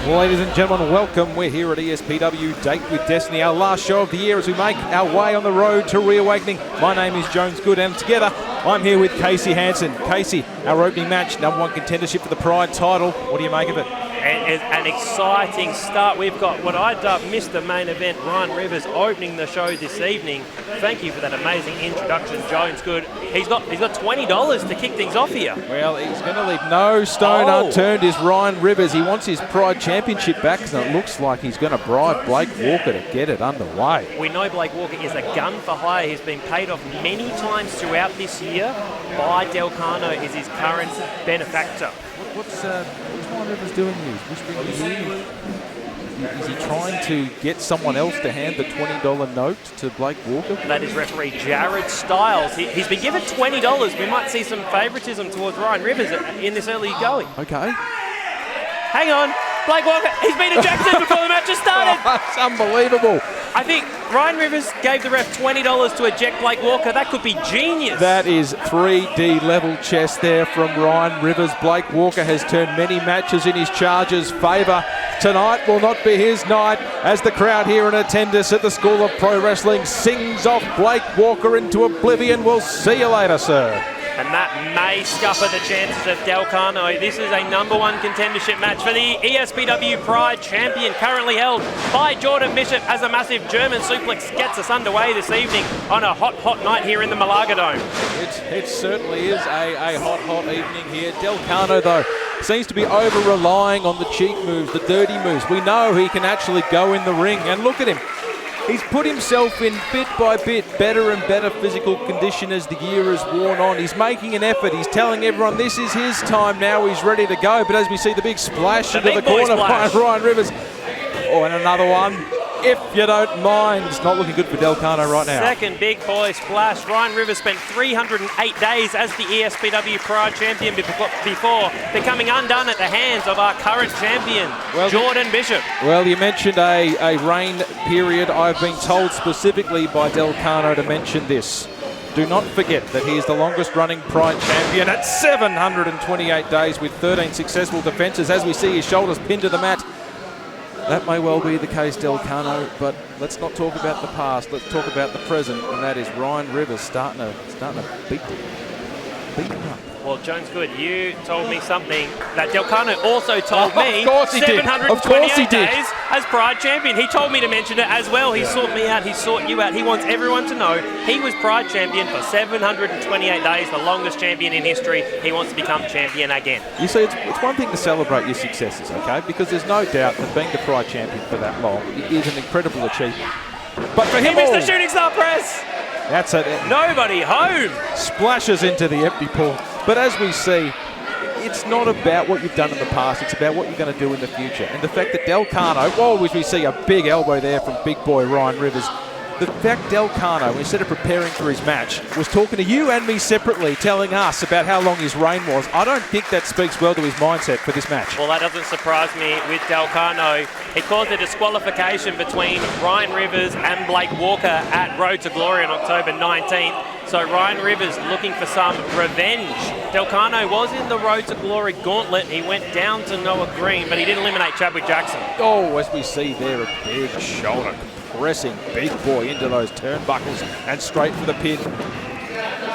Well, ladies and gentlemen, welcome. We're here at ESPW Date with Destiny, our last show of the year as we make our way on the road to Re-Awakening. My name is Jones Good, and together I'm here with Casey Hansen. Casey, our opening match, #1 contendership for the Pride title. What do you make of it? An exciting start. We've got what I missed the main event, Ryan Rivers opening the show this evening. Thank you for that amazing introduction, Jones Good. He's got $20 to kick things off here. Well, he's going to leave no stone unturned, is Ryan Rivers. He wants his Pride Championship back, and it looks like he's going to bribe Blake Walker to get it underway. We know Blake Walker is a gun for hire. He's been paid off many times throughout this year. By Delano is his current benefactor. What's Ryan Rivers doing here? He's whispering in the ear. Is he trying to get someone else to hand the $20 note to Blake Walker? That is referee Jared Stiles. He's been given $20. We might see some favouritism towards Ryan Rivers in this early going. Okay. Hang on. Blake Walker, he's been ejected before the match has started. That's unbelievable. I think Ryan Rivers gave the ref $20 to eject Blake Walker. That could be genius. That is 3D level chess there from Ryan Rivers. Blake Walker has turned many matches in his charge's favour. Tonight will not be his night as the crowd here in attendance at the School of Pro Wrestling sings off Blake Walker into oblivion. We'll see you later, sir. And that may scupper the chances of Delano. This is a #1 contendership match for the ESPW Pride champion, currently held by Jordan Bishop, as a massive German suplex gets us underway this evening on a hot night here in the Malaga Dome. It certainly is a hot evening here. Delano, though, seems to be over-relying on the cheap moves, the dirty moves. We know he can actually go in the ring, and look at him. He's put himself in bit by bit better and better physical condition as the year has worn on. He's making an effort. He's telling everyone this is his time now. He's ready to go. But as we see the big splash into the corner by Ryan Rivers. Oh, and another one. If you don't mind. It's not looking good for Delano right now. Second big boy splash. Ryan Rivers spent 308 days as the ESPW Pride champion before becoming undone at the hands of our current champion, Jordan Bishop. Well, you mentioned a reign period. I've been told specifically by Delano to mention this. Do not forget that he is the longest running Pride champion at 728 days with 13 successful defences. As we see his shoulders pinned to the mat. That may well be the case, Delano, but let's not talk about the past. Let's talk about the present, and that is Ryan Rivers starting to beat him up. Well, Jones Good, you told me something that Delano also told me. Of course he did. 728 days as Pride champion. He told me to mention it as well. He sought me out. He sought you out. He wants everyone to know he was Pride champion for 728 days, the longest champion in history. He wants to become champion again. You see, it's one thing to celebrate your successes, okay? Because there's no doubt that being the Pride champion for that long is an incredible achievement. But for him, he missed the shooting star press. That's it. Nobody home. Splashes into the empty pool. But as we see, it's not about what you've done in the past. It's about what you're going to do in the future. And the fact that Delano, as we see a big elbow there from big boy Ryan Rivers, the fact Delano, instead of preparing for his match, was talking to you and me separately, telling us about how long his reign was. I don't think that speaks well to his mindset for this match. Well, that doesn't surprise me with Delano. He caused a disqualification between Ryan Rivers and Blake Walker at Road to Glory on October 19th. So Ryan Rivers looking for some revenge. Delano was in the Road to Glory Gauntlet. He went down to Noah Greene, but he didn't eliminate Chadwick Jackson. Oh, as we see there, a big shoulder pressing big boy into those turnbuckles and straight for the pin.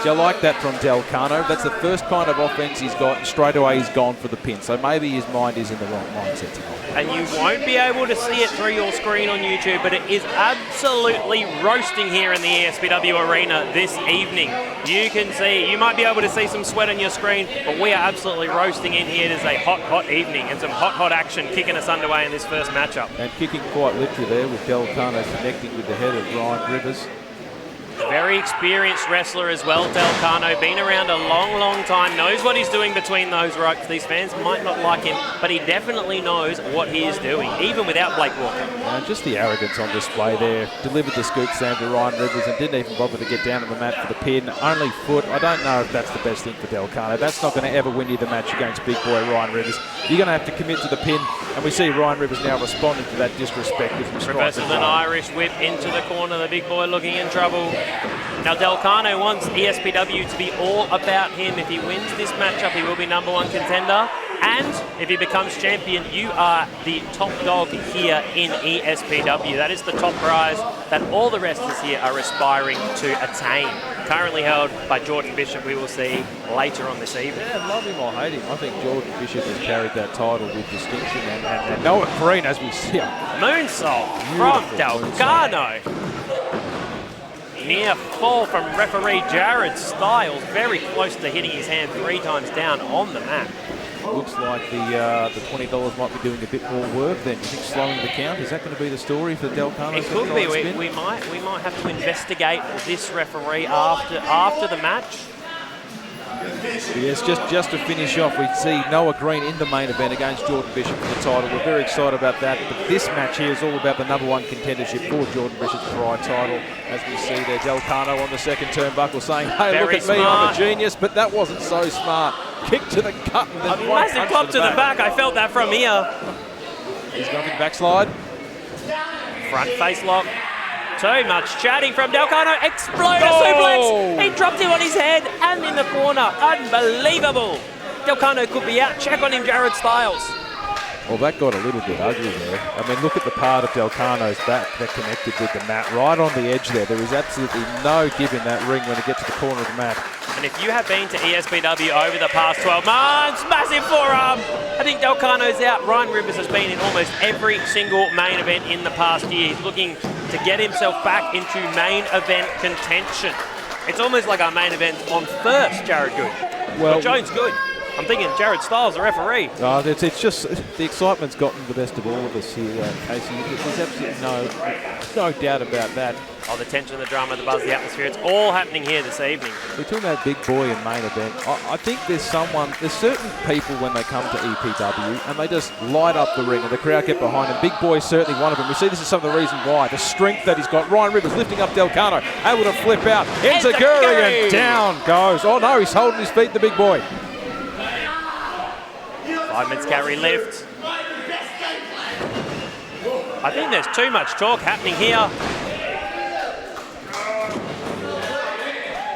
Do you like that from Delano? That's the first kind of offense he's got, and straight away he's gone for the pin. So maybe his mind is in the wrong mindset tonight. And you won't be able to see it through your screen on YouTube, but it is absolutely roasting here in the ESPW arena this evening. You can see, you might be able to see some sweat on your screen, but we are absolutely roasting in here. It is a hot evening and some hot action kicking us underway in this first matchup. And kicking quite literally there with Delano connecting with the head of Ryan Rivers. Very experienced wrestler as well, Delano. Been around a long time. Knows what he's doing between those ropes. These fans might not like him, but he definitely knows what he is doing, even without Blake Walker. Just the arrogance on display there. Delivered the scoop slam to Ryan Rivers and didn't even bother to get down on the mat for the pin. Only foot. I don't know if that's the best thing for Delano. That's not going to ever win you the match against big boy Ryan Rivers. You're going to have to commit to the pin, and we see Ryan Rivers now responding to that disrespect. Reverses an Irish whip into the corner. The big boy looking in trouble. Now Delano wants ESPW to be all about him. If he wins this matchup, he will be #1 contender. And if he becomes champion, you are the top dog here in ESPW. That is the top prize that all the wrestlers here are aspiring to attain. Currently held by Jordan Bishop, we will see later on this evening. Yeah, love him or hate him. I think Jordan Bishop has carried that title with distinction. And No1 Green, as we see. Moonsault from Delano. Near fall from referee Jared Styles. Very close to hitting his hand 3 times down on the mat. Looks like the $20 might be doing a bit more work then. You think slowing the count, is that going to be the story for Delano? It could be. We might have to investigate this referee after the match. Yes, just to finish off, we'd see No1 Green in the main event against Jordan Bishop for the title. We're very excited about that. But this match here is all about the #1 contendership for Jordan Bishop's pride title. As we see there, Delano on the second turnbuckle saying, hey, very look at smart. me, I'm a genius. But that wasn't so smart. Kick to the gut and then a massive club to the back. I felt that from here. He's going to backslide. Front face lock. Too much chatting from Delano. Exploder suplex. He dropped him on his head and in the corner. Unbelievable. Delano could be out. Check on him, Jared Styles. Well, that got a little bit ugly there. I mean, look at the part of Delano's back that connected with the mat, right on the edge there. There is absolutely no give in that ring when it gets to the corner of the mat. And if you have been to ESPW over the past 12 months, massive forearm. I think Delano's out. Ryan Rivers has been in almost every single main event in the past year. He's looking to get himself back into main event contention. It's almost like our main event on first, Jared Good. Well, Jones Good. I'm thinking Jared Styles, the referee. It's just the excitement's gotten the best of all of us here, Casey. There's absolutely no doubt about that. Oh, the tension, the drama, the buzz, the atmosphere, it's all happening here this evening. We're talking about big boy and main event. I think there's certain people when they come to EPW and they just light up the ring and the crowd get behind them. Big boy is certainly one of them. We see this is some of the reason why. The strength that he's got. Ryan Rivers lifting up Delano, able to flip out. Enziguri and down goes. Oh no, he's holding his feet, the big boy. 5 minutes carry lift. I think there's too much talk happening here.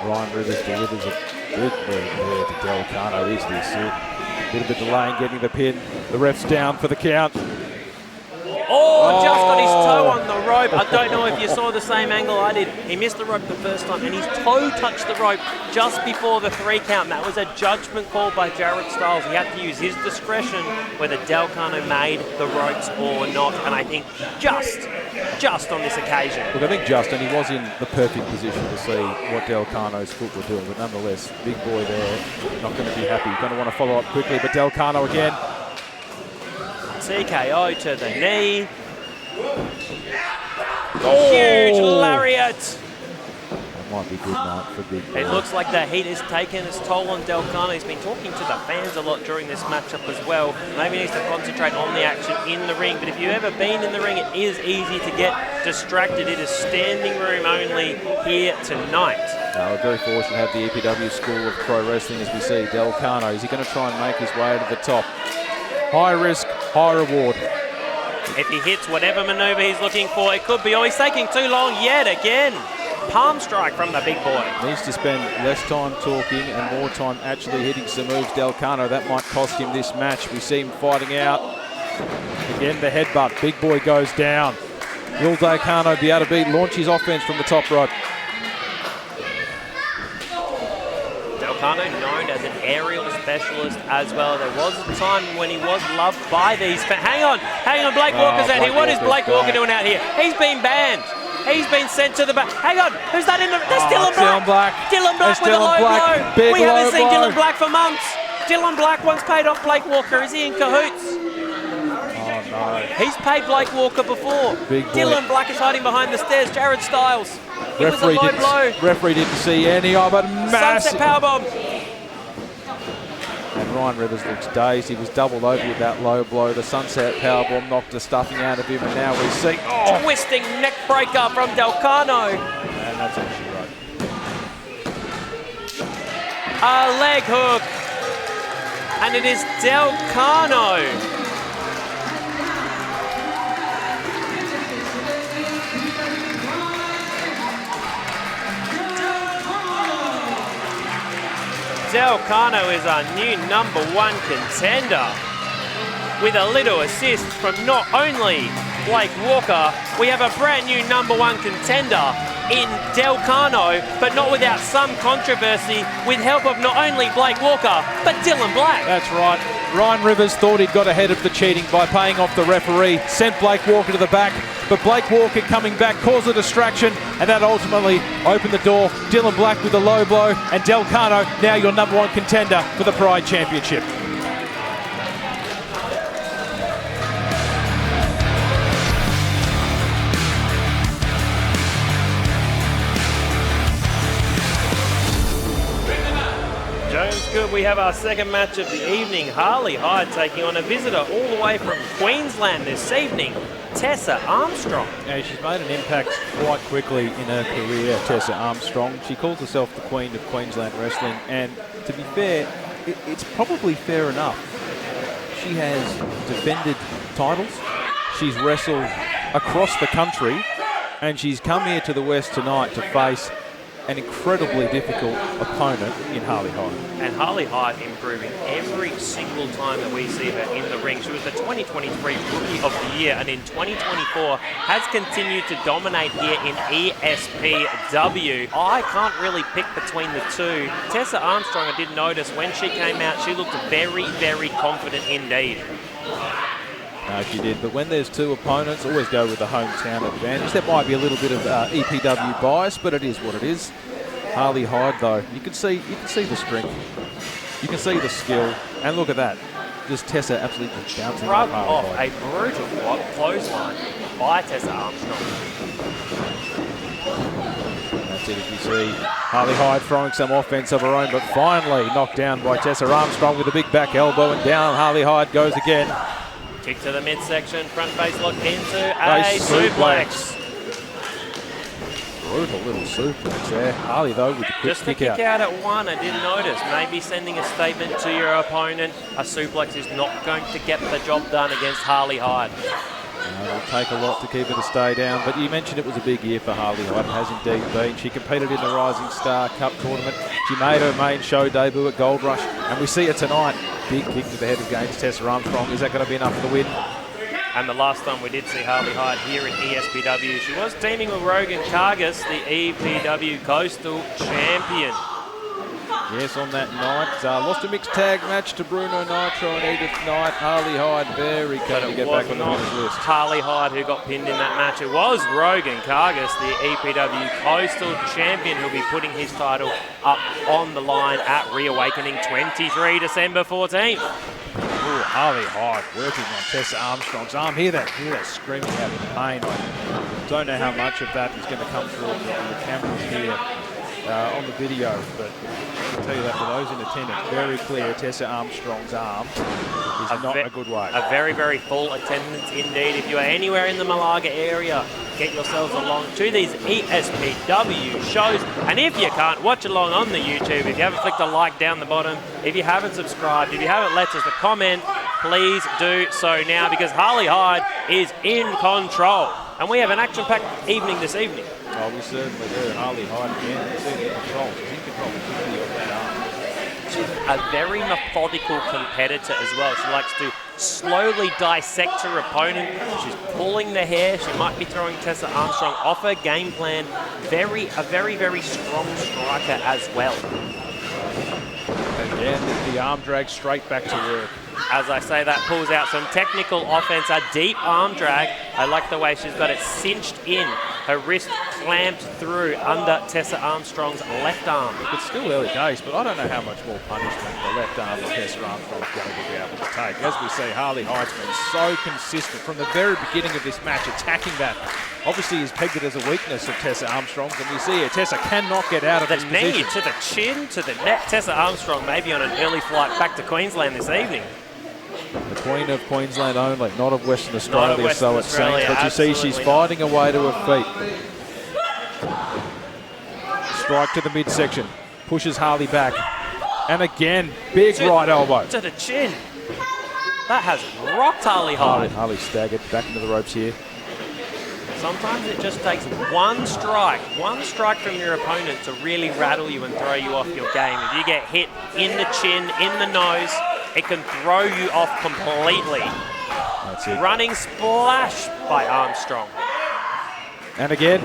Ryan Rivers delivers a good move there to Delano. Is this it? A bit of a delay in getting the pin. The ref's down for the count. Oh, just got his toe on the rope. I don't know if you saw the same angle I did. He missed the rope the first time and his toe touched the rope just before the 3 count. That was a judgment call by Jared Styles. He had to use his discretion whether Delano made the ropes or not. And I think just on this occasion. Look, I think Justin, he was in the perfect position to see what Delano's foot were doing. But nonetheless, big boy there, not going to be happy. Going to want to follow up quickly. But Delano again. TKO to the knee. Oh. Huge lariat. That might be good night for big boy. It looks like the heat has taken its toll on Delano. He's been talking to the fans a lot during this matchup as well. Maybe he needs to concentrate on the action in the ring. But if you've ever been in the ring, it is easy to get distracted. It is standing room only here tonight. We're very fortunate to have the EPW School of Pro Wrestling as we see Delano. Is he going to try and make his way to the top? High risk, high reward. If he hits whatever maneuver he's looking for, it could be. Oh, he's taking too long yet again. Palm strike from the big boy. Needs to spend less time talking and more time actually hitting some moves. Delano, that might cost him this match. We see him fighting out. Again, the headbutt. Big boy goes down. Will Delano be able to launch his offense from the top rope? Delano known as an aerial specialist as well. There was a time when he was loved by these fans. Hang on, Blake Walker's out here. What is Blake Walker doing out here? He's been banned. He's been sent to the back. Hang on, who's that in the... There's Dylan Black. Dylan Black with a low blow. We haven't seen Dylan Black for months. Dylan Black once paid off Blake Walker. Is he in cahoots? Oh no. He's paid Blake Walker before. Dylan Black is hiding behind the stairs. Jared Styles. It was a low blow. Referee didn't see any of it. Massive. Sunset powerbomb. And Ryan Rivers looks dazed. He was doubled over with that low blow. The sunset powerbomb knocked the stuffing out of him, and now we see twisting neck breaker from Delano. And that's actually right. A leg hook, and it is Delano. Delano is our new #1 contender. with a little assist from not only Blake Walker, we have a brand new #1 contender in Delano, but not without some controversy, with help of not only Blake Walker, but Dylan Black. That's right. Ryan Rivers thought he'd got ahead of the cheating by paying off the referee, sent Blake Walker to the back, but Blake Walker coming back caused a distraction, and that ultimately opened the door. Dylan Black with a low blow, and Delano now your #1 contender for the Pride Championship. Good. We have our second match of the evening. Harley Hyde taking on a visitor all the way from Queensland this evening, Tessa Armstrong. Yeah, she's made an impact quite quickly in her career, Tessa Armstrong. She calls herself the Queen of Queensland Wrestling, and to be fair, it's probably fair enough. She has defended titles, she's wrestled across the country, and she's come here to the West tonight to face an incredibly difficult opponent in Harley Hyde. And Harley Hyde improving every single time that we see her in the ring. She was the 2023 Rookie of the Year, and in 2024 has continued to dominate here in ESPW. I can't really pick between the two. Tessa Armstrong, I did notice when she came out, she looked very, very confident indeed. No, she did, but when there's two opponents, always go with the hometown advantage. That might be a little bit of EPW bias, but it is what it is. Harley Hyde, though, you can see the strength, you can see the skill, and look at that, just Tessa absolutely bouncing off Harley Hyde. A brutal clothesline by Tessa Armstrong. That's it, as you see Harley Hyde throwing some offense of her own, but finally knocked down by Tessa Armstrong with a big back elbow, and down Harley Hyde goes again. Kick to the midsection, front face lock into a suplex. Brutal little suplex there. Harley, though, with the quick Just the kick out at one, I didn't notice. Maybe sending a statement to your opponent. A suplex is not going to get the job done against Harley Hyde. It'll take a lot to keep her to stay down, but you mentioned it was a big year for Harley Hyde. It has indeed been. She competed in the Rising Star Cup tournament. She made her main show debut at Gold Rush, and we see her tonight. Big kick to the head against Tessa Armstrong. Is that going to be enough for the win? And the last time we did see Harley Hyde here in ESPW, she was teaming with Rogan Kargas, the EPW Coastal Champion. Yes, on that night. Lost a mixed tag match to Bruno Nitro and Edith Knight. Harley Hyde very keen to get back on the winners list. Harley Hyde who got pinned in that match. It was Rogan Kargas, the EPW Coastal Champion, who'll be putting his title up on the line at Re-Awakening 23 December 14th. Ooh, Harley Hyde working on Tessa Armstrong's arm. Hear that screaming out in pain. I don't know how much of that is going to come through on the cameras here on the video, but I'll tell you that for those in attendance, very clear Tessa Armstrong's arm is not a good way. A very, very full attendance indeed. If you are anywhere in the Malaga area, get yourselves along to these ESPW shows. And if you can't, watch along on the YouTube. If you haven't clicked a like down the bottom, if you haven't subscribed, if you haven't left us a comment, please do so now, because Harley Hyde is in control. And we have an action-packed evening this evening. Oh, we certainly do. Harley Hyde again. She's in control. She's in control completely of that arm. She's a very methodical competitor as well. She likes to slowly dissect her opponent. She's pulling the hair. She might be throwing Tessa Armstrong off her game plan. A very, very strong striker as well. Again, the arm drag straight back to work. As I say, that pulls out some technical offense, a deep arm drag. I like the way she's got it cinched in, her wrist clamped through under Tessa Armstrong's left arm. It's still early days, but I don't know how much more punishment the left arm of Tessa Armstrong's going to be able to take. As we see, Harley Hyde's been so consistent from the very beginning of this match, attacking that. Obviously, he's pegged it as a weakness of Tessa Armstrong's, and you see it. Tessa cannot get out of this position. The knee to the chin, to the neck. Tessa Armstrong may be on an early flight back to Queensland this evening. The Queen of Queensland only, not of Western Australia, so it seems. But you see, she's not fighting her way to her feet. Strike to the midsection, pushes Harley back, and again, big right elbow to the chin. That has rocked Harley Hyde. Harley staggered back into the ropes here. Sometimes it just takes one strike from your opponent to really rattle you and throw you off your game. If you get hit in the chin, in the nose, it can throw you off completely. That's it. Running splash by Armstrong. And again.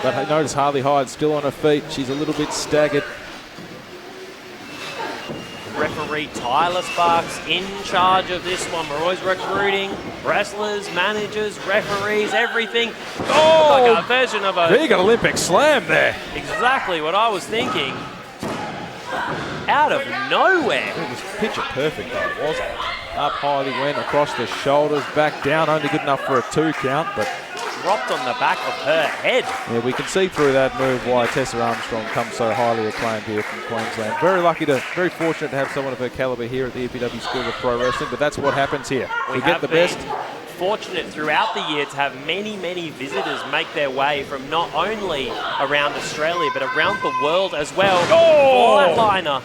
But notice Harley Hyde still on her feet. She's a little bit staggered. Referee Tyler Sparks in charge of this one. We're always recruiting wrestlers, managers, referees, everything. Oh! Like a version of a... Big Olympic slam there. Exactly what I was thinking. Out of nowhere. It was picture perfect though, wasn't it? Up high he went, across the shoulders, back down, only good enough for a 2 count, but dropped on the back of her head. yeah, we can see through that move why Tessa Armstrong comes so highly acclaimed here from Queensland. Very fortunate to have someone of her calibre here at the EPW School of Pro Wrestling, but that's what happens here. We get the best. Fortunate throughout the year to have many visitors make their way from not only around Australia but around the world as well. Oh! Flatliner.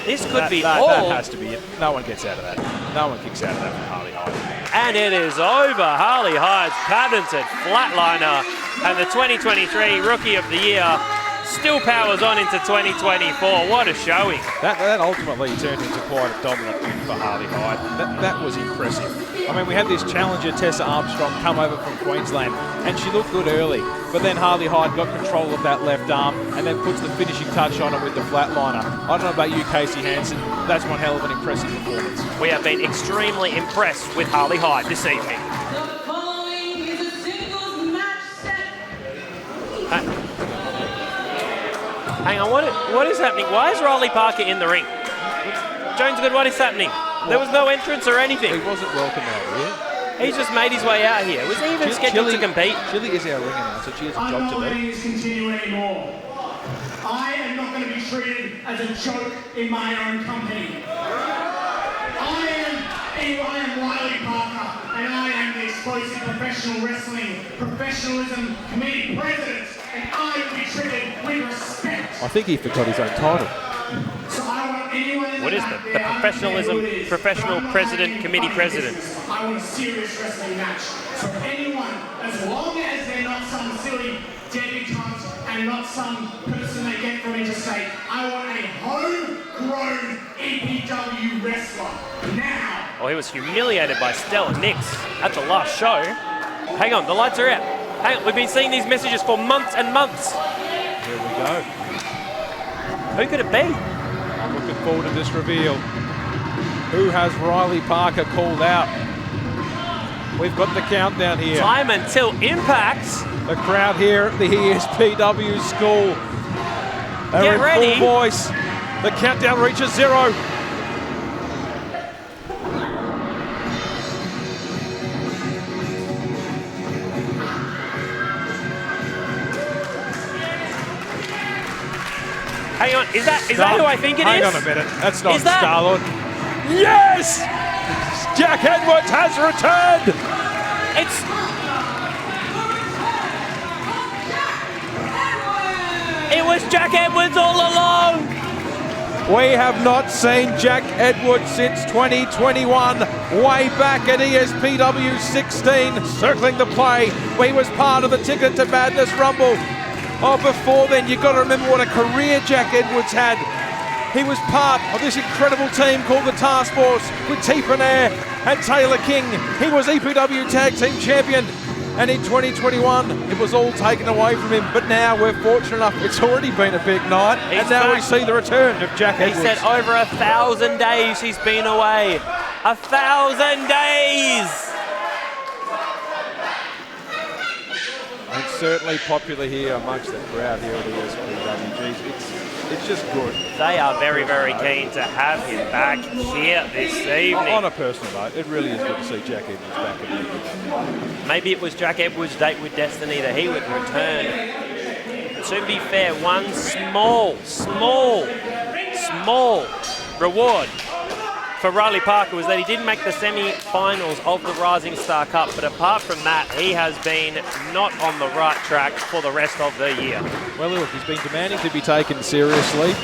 This could be that, all. That has to be it. No one gets out of that. No one kicks out of that from Harley Hyde. And it is over. Harley Hyde's patented flatliner and the 2023 Rookie of the Year still powers on into 2024. What a showing. That ultimately turned into quite a dominant win for Harley Hyde. That was impressive. I mean, we had this challenger, Tessa Armstrong, come over from Queensland, and she looked good early. But then Harley Hyde got control of that left arm and then puts the finishing touch on it with the flatliner. I don't know about you, Casey Hansen. That's one hell of an impressive performance. We have been extremely impressed with Harley Hyde this evening. Hang on, what is happening? Why is Riley Parker in the ring? Jones Good, what is happening? There was no entrance or anything. He wasn't welcome out here. He's just made his way out here. Was he even scheduled to compete? Chili is our ring announcer. She has a job to do. I'm not letting this continue anymore. I am not going to be treated as a joke in my own company. I am Riley Parker, and I am the Explosive Professional Wrestling Professionalism Committee President, and I will be treated with respect. I think he forgot his own title. So I want anyone in What is the Professionalism Professional President Committee President? I want a serious wrestling match. So anyone, as long as they're not some silly debutante and not some person they get from interstate, I want a homegrown EPW wrestler now. Oh, he was humiliated by Stella Nix at the last show. Hang on, the lights are out. Hang on, we've been seeing these messages for months and months. Here we go. Who could it be? I'm looking forward to this reveal. Who has Riley Parker called out? We've got the countdown here. Time until impact. The crowd here at the ESPW school are Get in ready. full voice. The countdown reaches 0. Hang on, is that who I think it is? Hang on a minute, that's not Is that- Star-Lord. Yes! Jack Edwards has returned! It was Jack Edwards all along! We have not seen Jack Edwards since 2021, way back at ESPW 16, circling the play. He was part of the Ticket to Madness Rumble. Oh, before then, you've got to remember what a career Jack Edwards had. He was part of this incredible team called the Task Force with Tiffanair and Taylor King. He was EPW Tag Team Champion. And in 2021, it was all taken away from him. But now we're fortunate enough, it's already been a big night. He's and now back. we see the return of Jack He Edwards. said over 1,000 days he's been away. 1,000 days! And certainly popular here amongst the crowd here at ESPW. It's just good. They are very, very keen to have him back here this evening. On a personal note, it really is good to see Jack Edwards back at EPW. Maybe it was Jack Edwards' date with Destiny that he would return. To be fair, one small reward for Riley Parker was that he didn't make the semi-finals of the Rising Star Cup, but apart from that, he has been not on the right track for the rest of the year. Well, look, he's been demanding to be taken seriously,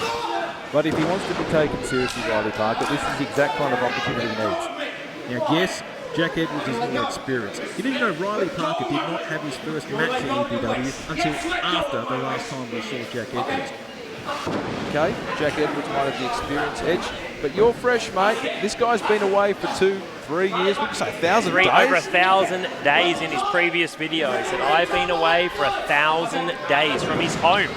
but if he wants to be taken seriously, Riley Parker, this is the exact kind of opportunity he needs. Now, yes, Jack Edwards is more experienced. You didn't know Riley Parker did not have his first match in EPW until after the last time we saw Jack Edwards. Okay, Jack Edwards might have the experience edge, but you're fresh, mate. This guy's been away for 2-3 years. What did you say, 1,000 days? Over 1,000 days in his previous video. He said, I've been away for 1,000 days from his home.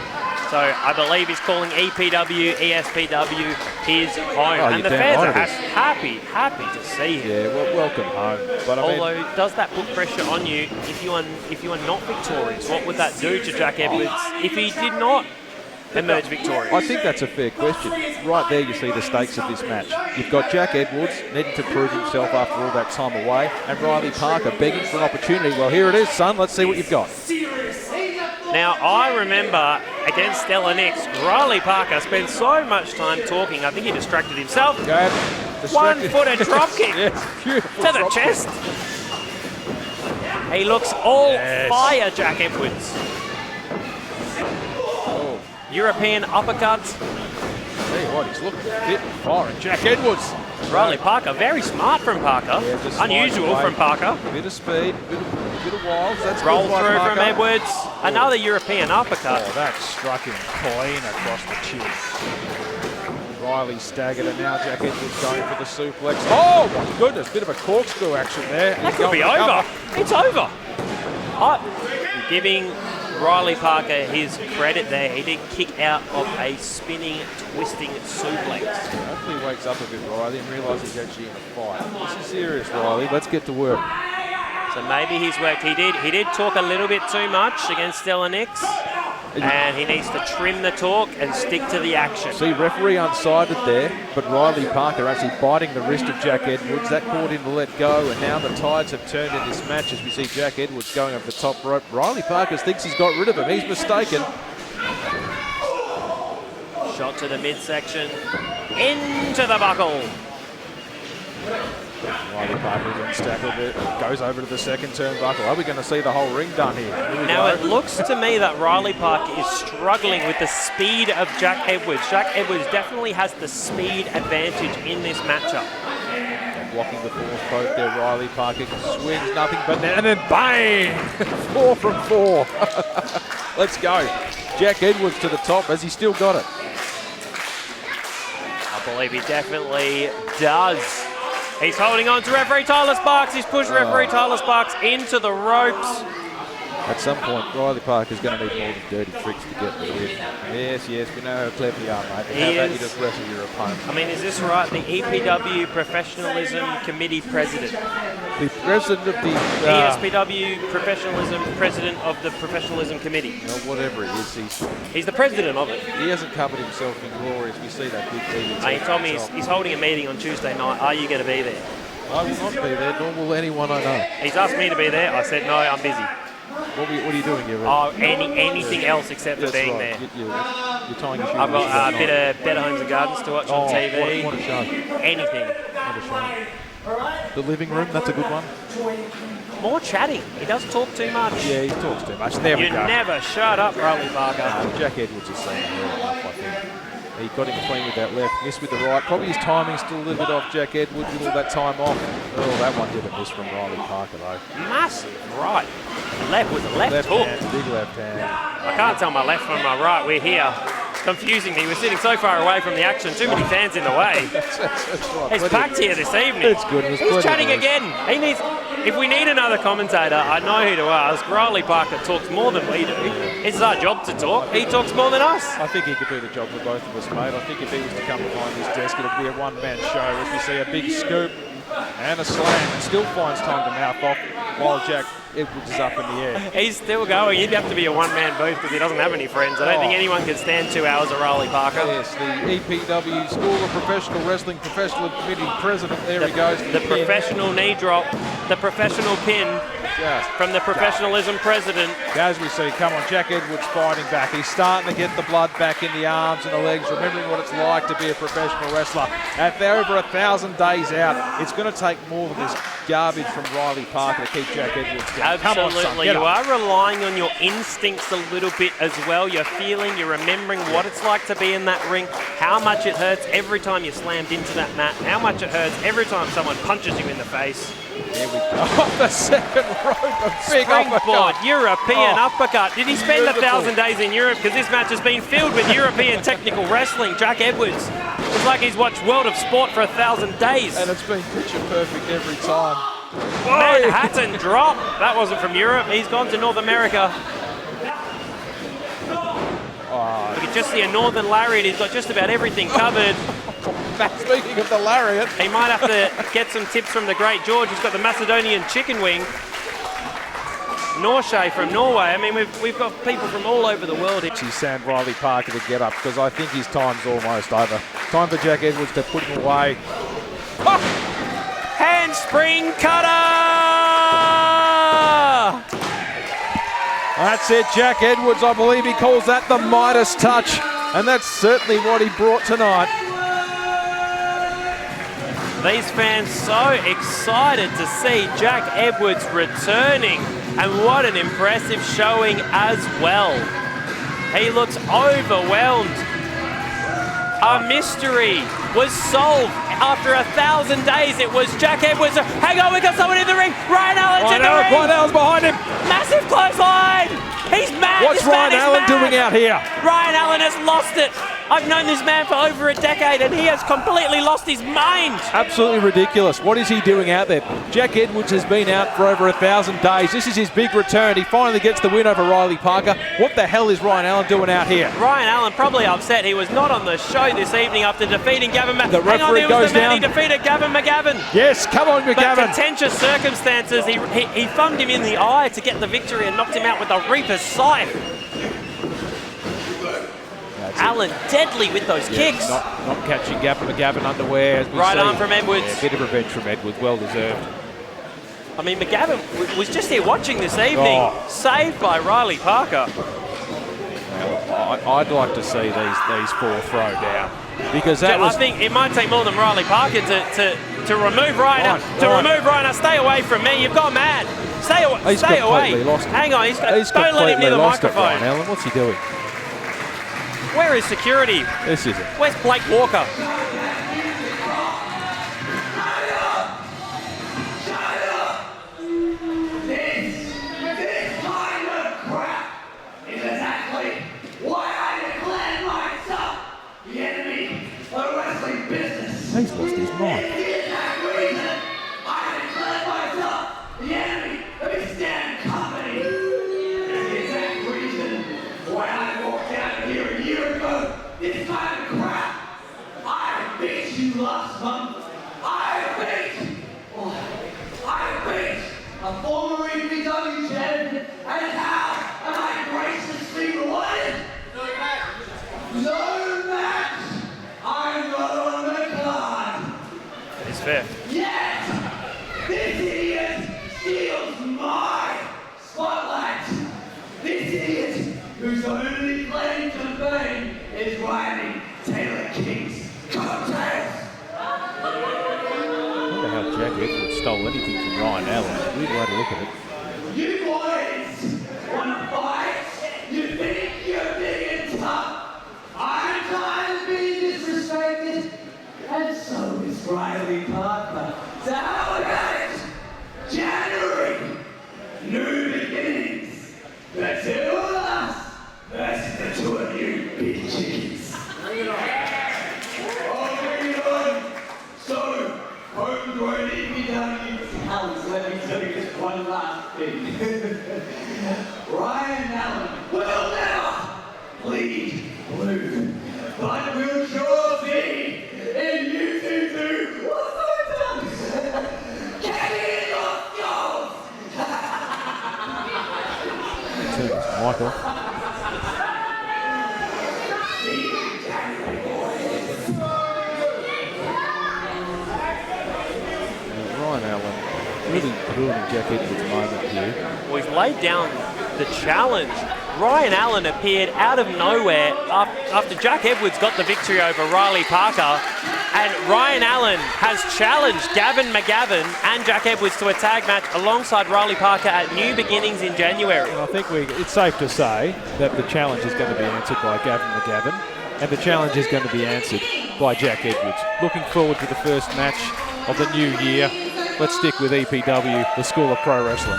So I believe he's calling EPW, ESPW his home. And the fans are happy to see him. Yeah, well, welcome home. But although, does that put pressure on you if you are not victorious? What would that do to Jack Edwards if he did not emerge victorious? I think that's a fair question. Right there you see the stakes of this match. You've got Jack Edwards needing to prove himself after all that time away, and Riley Parker begging for an opportunity. Well, here it is, son. Let's see what you've got. Now, I remember against Stella Nix, Riley Parker spent so much time talking, I think he distracted himself. One-footed dropkick to the chest. He looks all fire, Jack Edwards. European uppercuts. Tell you what, he's looking fit and firing. Jack Edwards. Riley Parker, very smart from Parker. Yeah, unusual from Parker. Bit of speed, bit of wild. That's roll through from Edwards. Another European uppercut. Oh, that struck him clean across the chin. Riley staggered, and now Jack Edwards going for the suplex. Oh my goodness, bit of a corkscrew action there. That could be over. It's over. Giving Riley Parker his credit there. He did kick out of a spinning, twisting suplex. Hopefully he wakes up a bit, Riley, and realises he's actually in a fight. This is serious, Riley. Let's get to work. So maybe he's worked. He did talk a little bit too much against Stella Nix, and he needs to trim the talk and stick to the action. See, referee unsided there, but Riley Parker actually biting the wrist of Jack Edwards. That caught him to let go, and now the tides have turned in this match as we see Jack Edwards going over the top rope. Riley Parker thinks he's got rid of him. He's mistaken. Shot to the midsection, into the buckle. Riley Parker gets tackled there, goes over to the second turnbuckle. Are we going to see the whole ring done here? Now it looks to me that Riley Parker is struggling with the speed of Jack Edwards. Jack Edwards definitely has the speed advantage in this matchup. Blocking the fourth poke there, Riley Parker swings nothing but net, and then bang! 4 from 4. Let's go. Jack Edwards to the top. Has he still got it? I believe he definitely does. He's holding on to referee Tyler Sparks. He's pushed referee Tyler Sparks into the ropes. At some point, Riley Parker's going to need more than dirty tricks to get the win. Yes, we know how clever you are, mate. But how about you just wrestle your opponent? I mean, is this right? The EPW Professionalism Committee President. The president of the... ESPW Professionalism President of the Professionalism Committee. Well, whatever it is, he's the president of it. He hasn't covered himself in glory as we see that big TV. He told me he's holding a meeting on Tuesday night. Are you going to be there? I will not be there, nor will anyone I know. He's asked me to be there. I said, no, I'm busy. What are you doing here, Red? Oh, anything else except for being there. You're tying your shoes. I've got a bit of Better Homes and Gardens to watch on TV. What a show. Anything. What a show. The living room, that's a good one. More chatting. He does talk too much. Yeah, he talks too much. There we go. You never shut up, Riley Parker. Jack Edwards is saying well enough, I think. He got him clean with that left, missed with the right. Probably his timing's still a little bit off Jack Edwards with all that time off. Oh, that one did a miss from Riley Parker, though. Massive right. Left with a left hook. Hand, big left hand. I can't tell my left from my right. We're here. It's confusing me. We're sitting so far away from the action. Too many fans in the way. That's right. It's packed here this evening. It's good. He's chatting again. If we need another commentator, I know who to ask. Riley Parker talks more than we do. It's our job to talk. He talks more than us. I think he could do the job for both of us, mate. I think if he was to come behind this desk, it would be a one-man show as we see a big scoop and a slam and still finds time to mouth off while Jack Edwards is up in the air. He's still going. He'd have to be a one-man booth because he doesn't have any friends. I don't think anyone could stand 2 hours of Riley Parker. Yes, the EPW School of Professional Wrestling Professional Committee President. There he goes. The professional knee drop, the professional pin from the professionalism president. As we see, come on, Jack Edwards fighting back. He's starting to get the blood back in the arms and the legs, remembering what it's like to be a professional wrestler. At over 1,000 days out, it's going to take more than this garbage from Riley Parker to keep Jack Edwards going. Absolutely. You are relying on your instincts a little bit as well. You're feeling, you're remembering what it's like to be in that ring, how much it hurts every time you're slammed into that mat, how much it hurts every time someone punches you in the face. There we go. Off the second rope, a big Springboard, uppercut. European Oh, uppercut. Did he spend beautiful. 1,000 days in Europe? Because this match has been filled with European technical wrestling. Jack Edwards. It's like he's watched World of Sport for 1,000 days. And it's been picture perfect every time. Manhattan drop. That wasn't from Europe. He's gone to North America. Oh, You can just see a Northern Lariat. He's got just about everything covered. speaking of the lariat. He might have to get some tips from the great George. He's got the Macedonian chicken wing. Norshay from Norway. I mean, we've got people from all over the world here. He's Sam Riley Parker to get up because I think his time's almost over. Time for Jack Edwards to put him away. Oh! Handspring cutter! That's it, Jack Edwards. I believe he calls that the Midas touch. And that's certainly what he brought tonight. These fans so excited to see Jack Edwards returning, and what an impressive showing as well. He looks overwhelmed. A mystery was solved. After 1,000 days, it was Jack Edwards. Hang on, we got someone in the ring. Ryan Allen's in the ring. Ryan Allen's behind him. Massive clothesline. He's mad. What's This man Ryan is Allen mad. doing out here? Ryan Allen has lost it. I've known this man for over a decade and he has completely lost his mind. Absolutely ridiculous. What is he doing out there? Jack Edwards has been out for over 1,000 days. This is his big return. He finally gets the win over Riley Parker. What the hell is Ryan Allen doing out here? Ryan Allen probably upset he was not on the show this evening after defeating Gavin McGavin. The referee goes down. He defeated Gavin McGavin. Yes, come on, But McGavin. contentious circumstances, he thumbed him in the eye to get the victory and knocked him out with a Reaper's Scythe. Allen deadly with those kicks. Not catching Gavin McGavin underwear. As we Right see. arm from Edwards. Yeah, bit of revenge from Edwards, well deserved. I mean, McGavin was just here watching this evening, Oh. saved by Riley Parker. Well, I'd like to see these four throw down because that was. I think it might take more than Riley Parker to remove Ryan. Remove Ryan. Now stay away from me. You've gone mad. Stay away. He's Stay away. completely lost it. Hang on. He's Don't let him completely near the lost it, microphone. Ryan Allen. What's he doing? Where is security? This is it. Where's Blake Walker? This kind of crap is exactly why I declared myself the enemy of the wrestling business. He's lost his mind. It's the exact reason I declared myself the enemy of his damn company. It's the exact reason why I walked out of here a year ago. This kind of crap. I beat you last month. I beat a former EPW champion, and how am I graciously rewarded? No match. I'm not on the card. It's fair. Yet, this idiot steals my spotlight. This idiot, whose only claim to fame is riding Taylor King's coattails. I wonder how Jack Edwards stole anything from Ryan Allen. Weird way to look at it. You boys wanna fight? You think you're big and tough? I'm tired of being disrespected, and so is Riley Parker. So how about it? January, new beginnings. The two of us versus the two of you big chickens. Bring it on. Oh, bring it on. So, homegrown EPW talents, let me tell you just one last thing. Ryan Allen will never bleed blue, but will sure be in you two do. What's that done? Get in off yours! Turn his mic off. Ryan Allen really ruining Jack Edwards' moment here. Well, he's laid down the challenge. Ryan Allen appeared out of nowhere after Jack Edwards got the victory over Riley Parker. And Ryan Allen has challenged Gavin McGavin and Jack Edwards to a tag match alongside Riley Parker at New Beginnings in January. I think it's safe to say that the challenge is going to be answered by Gavin McGavin, and the challenge is going to be answered by Jack Edwards. Looking forward to the first match of the new year. let's stick with EPW, the School of Pro Wrestling.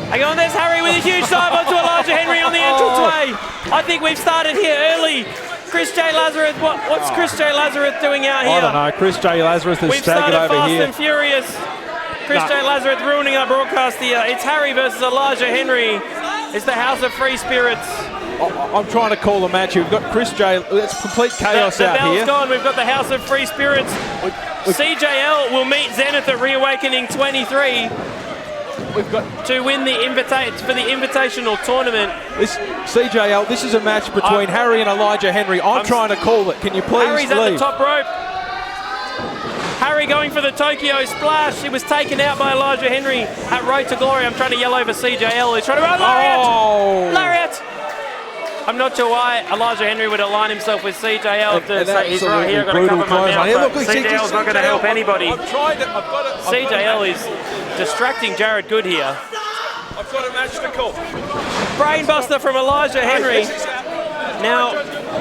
Hang on, there's Harry with a huge dive onto Elijah Henry on the entranceway. I think we've started here early. Chris J. Lazarus, what's Chris J. Lazarus doing out here? I don't know. Chris J. Lazarus has staggered over fast here. And furious. Chris J. Lazarus ruining our broadcast here. It's Harry versus Elijah Henry. It's the House of Free Spirits. I'm trying to call a match. We've got Chris J. It's complete chaos out here. The bell's gone. We've got the House of Free Spirits. CJL will meet Zenith at Re-Awakening 23. We've got to win the invitational tournament. This CJL. This is a match between Harry and Elijah Henry. I'm trying to call it. Can you please Harry's leave? at the top rope. Harry going for the Tokyo Splash. He was taken out by Elijah Henry at Road to Glory. I'm trying to yell over CJL. He's trying to run Lariat. Oh. Lariat. I'm not sure why Elijah Henry would align himself with CJL to say he's right here. I've got to cover my mouth. But CJL's not going to help anybody. I'm trying to. I've got it. CJL is distracting Jared Good here. I've got a match to call. Brainbuster from Elijah Henry. Now,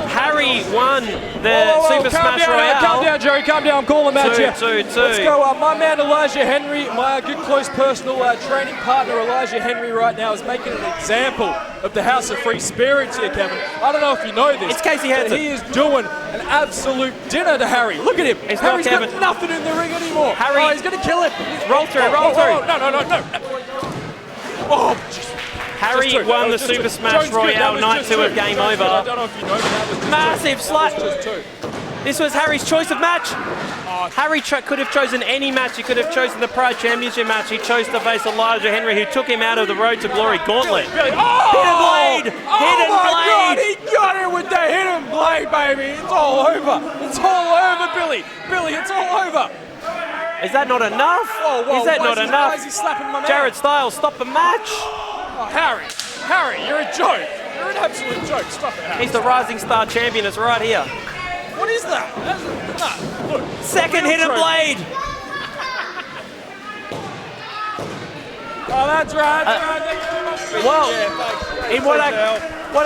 Harry won the Super Smash Royale. Calm down, Jerry. Calm down. I'm calling the match here. 2-2-2. Let's go. My man Elijah Henry, my good close personal training partner Elijah Henry right now is making an example of the House of Free Spirits here, Kevin. I don't know if you know this. It's Casey Hansen. He is doing an absolute dinner to Harry. Look at him. It's Harry's not got nothing in the ring anymore. Harry, he's going to kill it. Roll through, roll through. No. Oh, jeez. Harry won the Super Smash Royale night 2 of Game Over. I don't know if you know, but that was Massive slut. This was Harry's choice of match. Harry could have chosen any match. He could have chosen the Pride Championship match. He chose to face Elijah Henry, who took him out of the Road to Glory Gauntlet. Hidden blade! Hidden blade! God, he got it with the hidden blade, baby. It's all over. It's all over, Billy. Billy, it's all over. Is that not enough? Is that not enough? Why is he slapping my mouth? Jared Styles, stop the match. Oh, Harry, you're a joke. You're an absolute joke. Stop it, Harry. He's the Rising Star Champion. It's right here. What is that? Look. Second hidden blade. Oh, that's right. Well, in what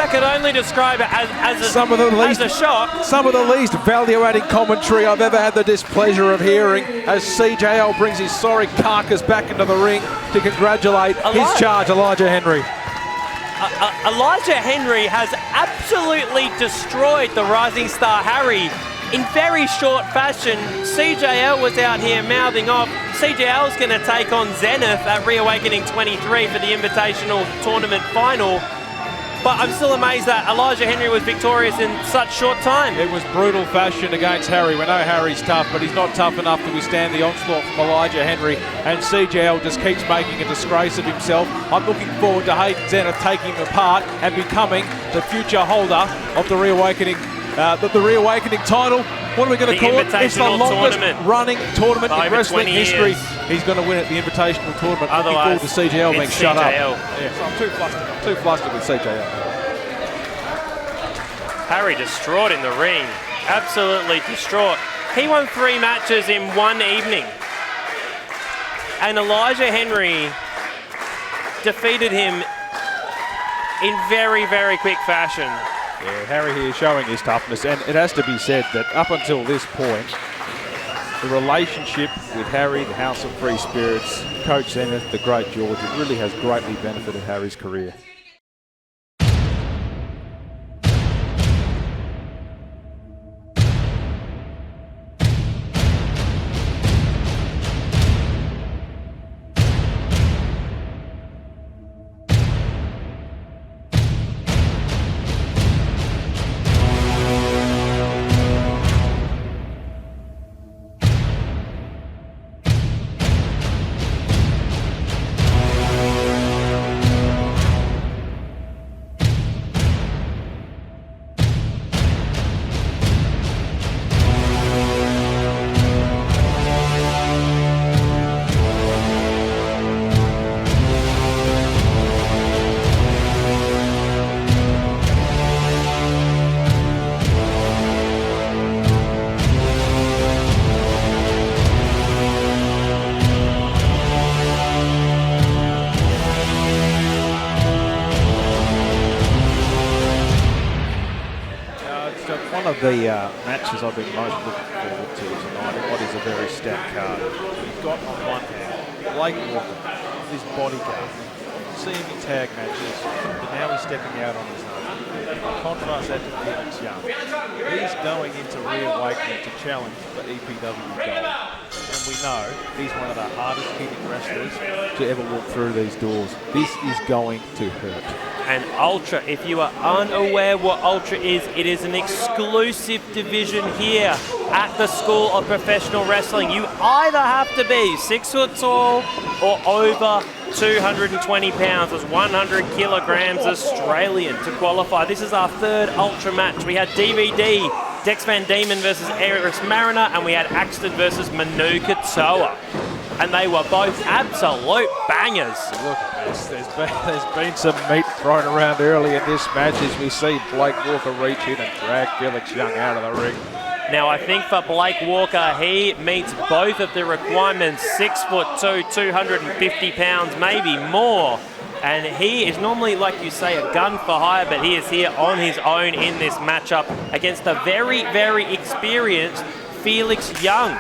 I could only describe as a shock. Some of the least value-adding commentary I've ever had the displeasure of hearing as CJL brings his sorry carcass back into the ring to congratulate his charge, Elijah Henry. Elijah Henry has absolutely destroyed the Rising Star Harry in very short fashion. CJL was out here mouthing off. CJL is going to take on Zenith at Re-Awakening 23 for the Invitational Tournament Final. But I'm still amazed that Elijah Henry was victorious in such short time. It was brutal fashion against Harry. We know Harry's tough, but he's not tough enough to withstand the onslaught from Elijah Henry. And CJL just keeps making a disgrace of himself. I'm looking forward to Hyde and Zenith taking him apart and becoming the future holder of the Re-Awakening. The Re-Awakening title, what are we going to call it? It's the longest running tournament in wrestling history. He's going to win at the Invitational Tournament. Otherwise, looking forward to CJL being shut up. Yeah, so I'm too flustered with CJL. Harry distraught in the ring. Absolutely distraught. He won 3 matches in one evening. And Elijah Henry defeated him in very, very quick fashion. Yeah, Harry here showing his toughness, and it has to be said that up until this point, the relationship with Harry, the House of Free Spirits, Coach Zenith, the great George, it really has greatly benefited Harry's career. of the matches I've been most looking forward to tonight in what is a very stacked card. You've got on one hand Blake Walker, his bodyguard. See him in tag matches, but now he's stepping out on his own. Contrast that to Felix Young. He's going into Re-Awakening to challenge for EPW gold. And we know he's one of the hardest hitting wrestlers to ever walk through these doors. This is going to hurt. And Ultra, if you are unaware what Ultra is, it is an exclusive division here at the School of Professional Wrestling. You either have to be 6 foot tall or over 220 pounds. That's 100 kilograms Australian to qualify. This is our third Ultra match. We had DVD, Dex Van Diemen versus Eris Mariner, and we had Axton versus Manu Katoa. And they were both absolute bangers. Look at this. There's been some meat thrown around early in this match as we see Blake Walker reach in and drag Felix Young out of the ring. Now, I think for Blake Walker, he meets both of the requirements, 6'2", 250 pounds, maybe more. And he is normally, like you say, a gun for hire, but he is here on his own in this matchup against a very, very experienced Felix Young.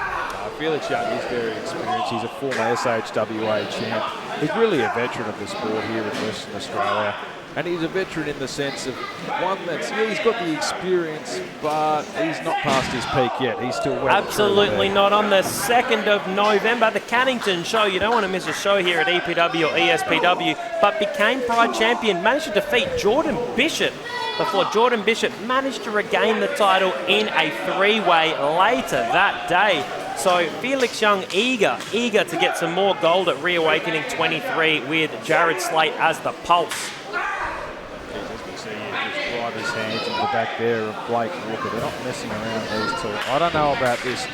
Felix Young is very experienced. He's a former SHWA champ. He's really a veteran of the sport here in Western Australia. And he's a veteran in the sense of one that's, yeah, he's got the experience, but he's not past his peak yet. He's still well. Absolutely not. On the 2nd of November, the Cannington show. You don't want to miss a show here at EPW or ESPW, but became Pride champion, managed to defeat Jordan Bishop before Jordan Bishop managed to regain the title in a 3-way later that day. So Felix Young eager to get some more gold at Re-Awakening 23 with Jared Slate as the pulse. As we see here, just drive his hands into the back there of Blake Walker. They're not messing around, these two. I don't know about this.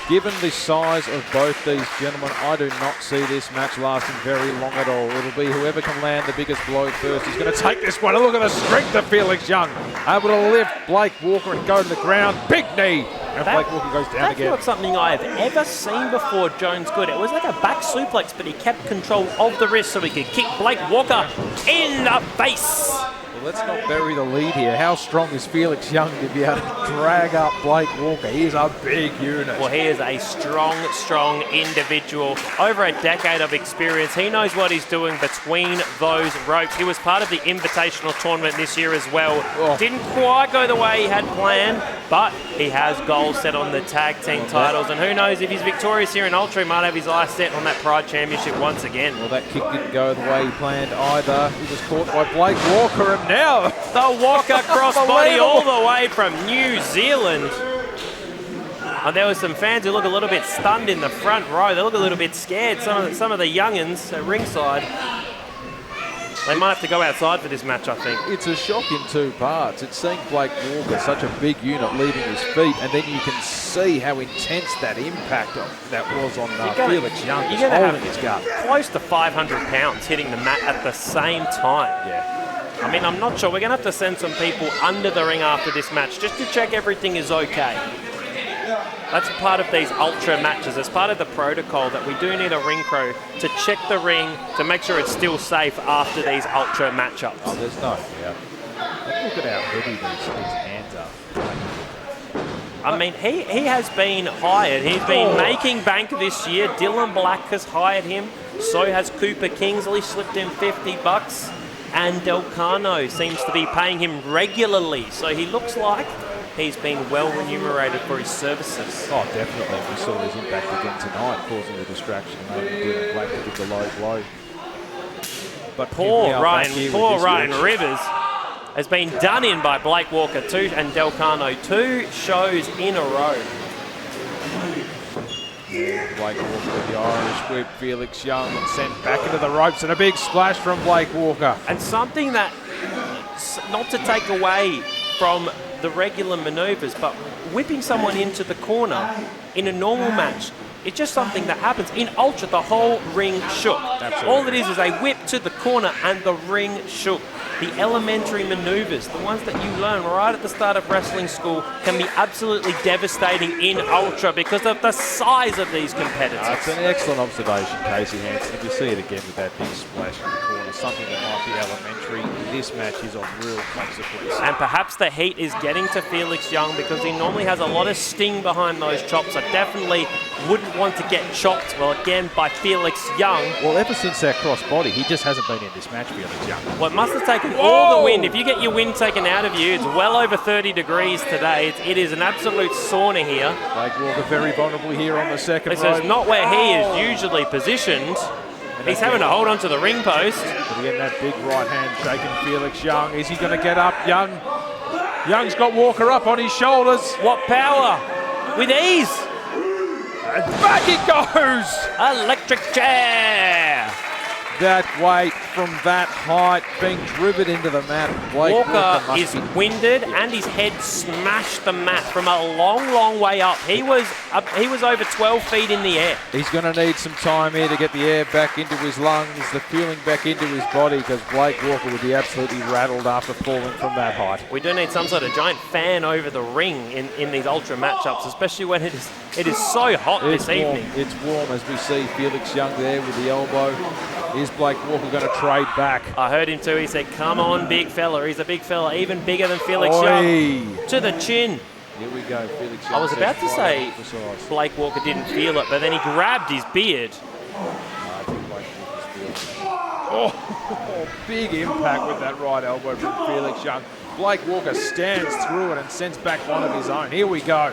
Given the size of both these gentlemen, I do not see this match lasting very long at all. It'll be whoever can land the biggest blow first. He's going to take this one. And look at the strength of Felix Young. Able to lift Blake Walker and go to the ground. Big knee. And Blake Walker goes down again. That's not something I have ever seen before, Jones Good. It was like a back suplex, but he kept control of the wrist so he could kick Blake Walker in the face. Well, let's not bury the lead here. How strong is Felix Young to be able to drag up Blake Walker? He is a big unit. Well, he is a strong individual. Over a decade of experience. He knows what he's doing between those ropes. He was part of the Invitational tournament this year as well. Oh. Didn't quite go the way he had planned, but he has goals set on the tag team titles. And who knows, if he's victorious here in Ultra, he might have his eyes set on that Pride Championship once again. Well, that kick didn't go the way he planned either. He was caught by Blake Walker, and now the Walker crossbody all the way from New Zealand. And there were some fans who look a little bit stunned in the front row. They look a little bit scared. Some of the youngins at ringside. They might have to go outside for this match, I think. It's a shock in two parts. It's seeing Blake Walker, such a big unit, leaving his feet, and then you can see how intense that impact that was on Felix Young. You're going to have his gut. Close to 500 pounds hitting the mat at the same time. Yeah. I mean, I'm not sure. We're going to have to send some people under the ring after this match just to check everything is okay. That's part of these Ultra matches. It's part of the protocol that we do need a ring crew to check the ring to make sure it's still safe after these Ultra matchups. Oh, there's no doubt. Look at how heavy these hands are. I mean, he has been hired. He's been making bank this year. Dylan Black has hired him. So has Cooper Kingsley, slipped him $50. And Delano seems to be paying him regularly. So he looks like he's been well remunerated for his services. Oh, definitely. We saw his impact again tonight, causing the distraction and making Dylan Black to give the low blow. But poor Ryan Rivers has been done in by Blake Walker and Delano 2 shows in a row. Blake Walker with the Irish whip. Felix Young sent back into the ropes, and a big splash from Blake Walker. And something that, not to take away from the regular manoeuvres, but whipping someone into the corner in a normal match It's just something that happens. In Ultra, the whole ring shook. Absolutely. All it is a whip to the corner and the ring shook. The elementary maneuvers, the ones that you learn right at the start of wrestling school, can be absolutely devastating in Ultra because of the size of these competitors. That's an excellent observation, Casey Hansen. If you see it again with that big splash in the corner, something that might be elementary, this match is of real consequence. And perhaps the heat is getting to Felix Young because he normally has a lot of sting behind those chops. I definitely wouldn't want to get chopped, well, again, by Felix Young. Well, ever since that crossbody, he just hasn't been in this match, Felix Young. Well, it must have taken all the wind. If you get your wind taken out of you, it's well over 30 degrees today. It is an absolute sauna here. Blake Walker very vulnerable here on the second This rope. is not where he is usually positioned. He's having to hold on to the ring post. But again, that big right hand shaking Felix Young. Is he going to get up? Young's got Walker up on his shoulders. What power! With ease! And back it goes! Electric chair! That weight from that height being driven into the mat. Blake Walker must is be winded and his head smashed the mat from a long, long way up. He was over 12 feet in the air. He's going to need some time here to get the air back into his lungs, the feeling back into his body, because Blake Walker would be absolutely rattled after falling from that height. We do need some sort of giant fan over the ring in these Ultra matchups, especially when it is so hot this evening. It's warm as we see Felix Young there with the elbow. Is Blake Walker going to trade back? I heard him too. He said, come on, big fella. He's a big fella, even bigger than Felix Oi. Young. To the chin. Here we go, Felix Young. I was about to says say right precise. Blake Walker didn't feel it, but then he grabbed his beard. I think Blake Walker's feeling it. Oh, big impact with that right elbow from Felix Young. Blake Walker stands through it and sends back one of his own. Here we go.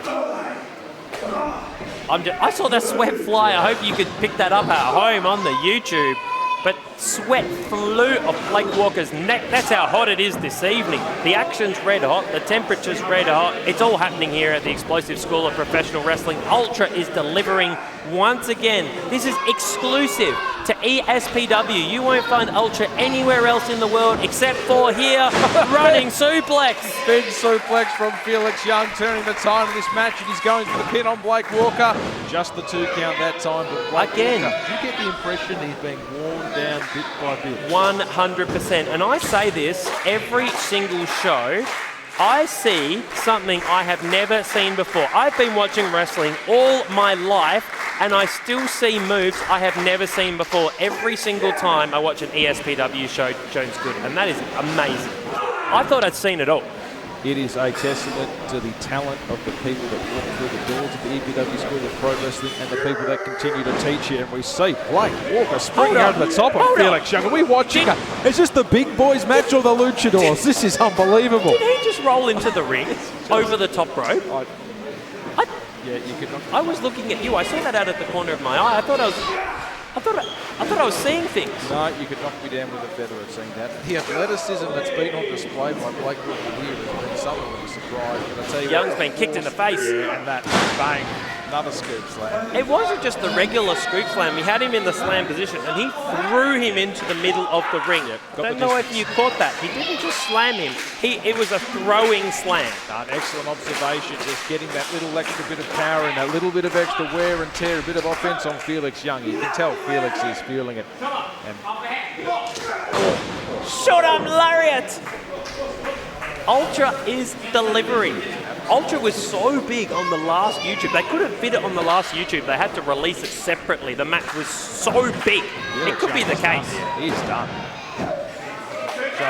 I saw that sweat fly. I hope you could pick that up at home on the YouTube. But sweat flew off Blake Walker's neck. That's how hot it is this evening. The action's red hot. The temperature's red hot. It's all happening here at the Explosive School of Professional Wrestling. Ultra is delivering once again. This is exclusive to ESPW. You won't find Ultra anywhere else in the world except for here. Running suplex. Big suplex from Felix Young, turning the tide of this match, and he's going for the pin on Blake Walker. Just the 2 count that time, but Blake Again. Walker, do you get the impression he's being worn down bit by bit? 100%. And I say this every single show. I see something I have never seen before. I've been watching wrestling all my life, and I still see moves I have never seen before every single time I watch an ESPW show, Jones Good, and that is amazing. I thought I'd seen it all. It is a testament to the talent of the people that walk through the doors of the EPW School of Pro Wrestling and the people that continue to teach here. And we see Blake Walker springing over the top of Felix Young. Are we watching it? Is this the big boys match or the luchadors? This is unbelievable. Did he just roll into the ring over the top rope? Yeah, you could not. I was looking at you. I saw that out of the corner of my eye. I thought I was seeing things. No, you could knock me down with a feather of seeing that. The athleticism that's been on display by Blake Walker here has been something of a surprise. But I tell you Young's what, been kicked in the face. Yeah, and that bang, another scoop slam. It wasn't just the regular scoop slam. We had him in the slam position, and he threw him into the middle of the ring. Don't know if you caught that. He didn't just slam him. It was a throwing slam. An excellent observation, just getting that little extra bit of power and a little bit of extra wear and tear, a bit of offense on Felix Young. You can tell Felix is feeling it. And Shot arm lariat. Ultra is delivering. Ultra was so big on the last YouTube. They couldn't fit it on the last YouTube. They had to release it separately. The match was so big. It could be the case. He's done.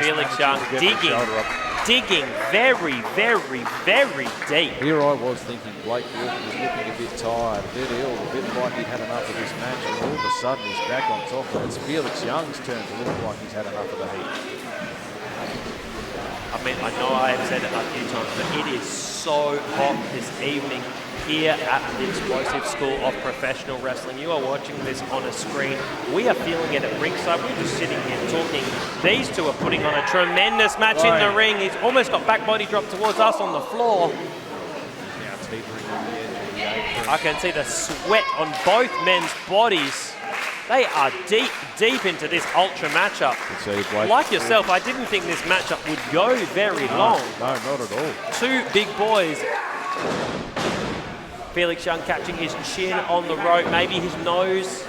Felix Young digging very, very, very deep. Here I was thinking Blake Walker was looking a bit tired, a bit ill, a bit like he'd had enough of this match, and all of a sudden he's back on top. And it's Felix Young's turn to look like he's had enough of the heat. I mean, I know I have said it a few times, but it is so hot this evening here at the Explosive School of Professional Wrestling. You are watching this on a screen. We are feeling it at ringside. We're just sitting here talking. These two are putting on a tremendous match in the ring. He's almost got back body drop towards us on the floor. Now teetering on the edge of the apron. I can see the sweat on both men's bodies. They are deep, deep into this Ultra matchup. Like yourself, I didn't think this matchup would go very long. No, not at all. Two big boys. Felix Young catching his chin on the rope, maybe his nose.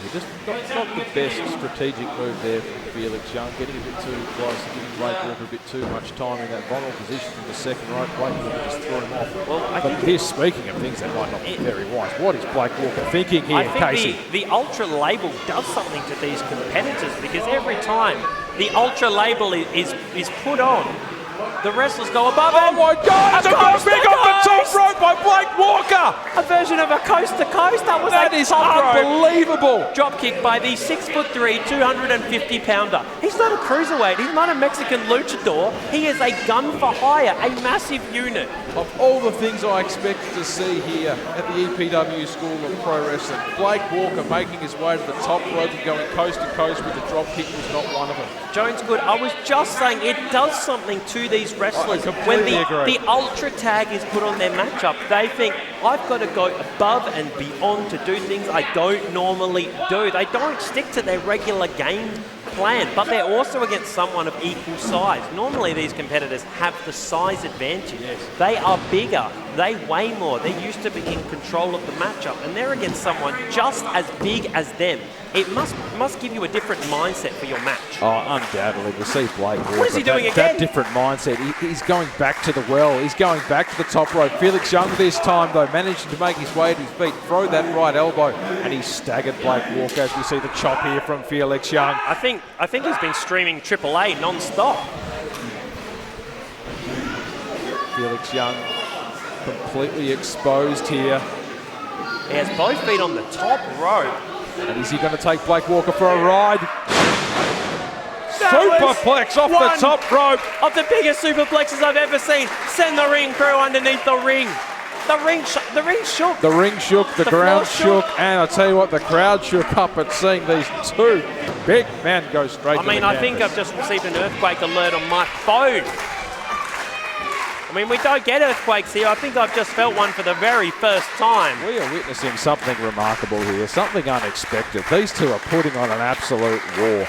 He just not the best strategic move there from Felix Young, getting a bit too close, giving Blake Walker a bit too much time in that vulnerable position from the second rope. Blake Walker just threw him off. Well, but here's speaking of things that might not be very wise. What is Blake Walker thinking here, Casey? I think the Ultra label does something to these competitors, because every time the Ultra label is put on, the wrestlers go above it. Oh my God! It's a big off the top rope by Blake Walker! A version of a coast to coast. That is unbelievable. Drop kick by the 6'3", 250-pounder. He's not a cruiserweight. He's not a Mexican luchador. He is a gun for hire, a massive unit. Of all the things I expected to see here at the EPW School of Pro Wrestling, Blake Walker making his way to the top rope and going coast to coast with the drop kick was not one of them. Jones good. I was just saying it does something to these wrestlers. When the Ultra tag is put on their matchup, they think, I've got to go above and beyond to do things I don't normally do. They don't stick to their regular game plan, but they're also against someone of equal size. Normally these competitors have the size advantage. Yes. They are bigger, they weigh more, they're used to being in control of the matchup, and they're against someone just as big as them. It must give you a different mindset for your match. Oh, undoubtedly. We see Blake Walker. What is he doing again? That different mindset. He's going back to the well. He's going back to the top rope. Felix Young this time, though, managing to make his way to his feet, throw that right elbow, and he staggered Blake Walker as we see the chop here from Felix Young. I think he's been streaming AAA non-stop. Felix Young completely exposed here. He has both feet on the top rope. And is he going to take Blake Walker for a ride? Superplex off the top rope. Of the biggest superplexes I've ever seen. Send the ring crew underneath the ring. The ring shook. The ring shook, the ground shook, and I'll tell you what, the crowd shook up at seeing these two big men go straight to the canvas. I think I've just received an earthquake alert on my phone. I mean, we don't get earthquakes here. I think I've just felt one for the very first time. We are witnessing something remarkable here, something unexpected. These two are putting on an absolute war.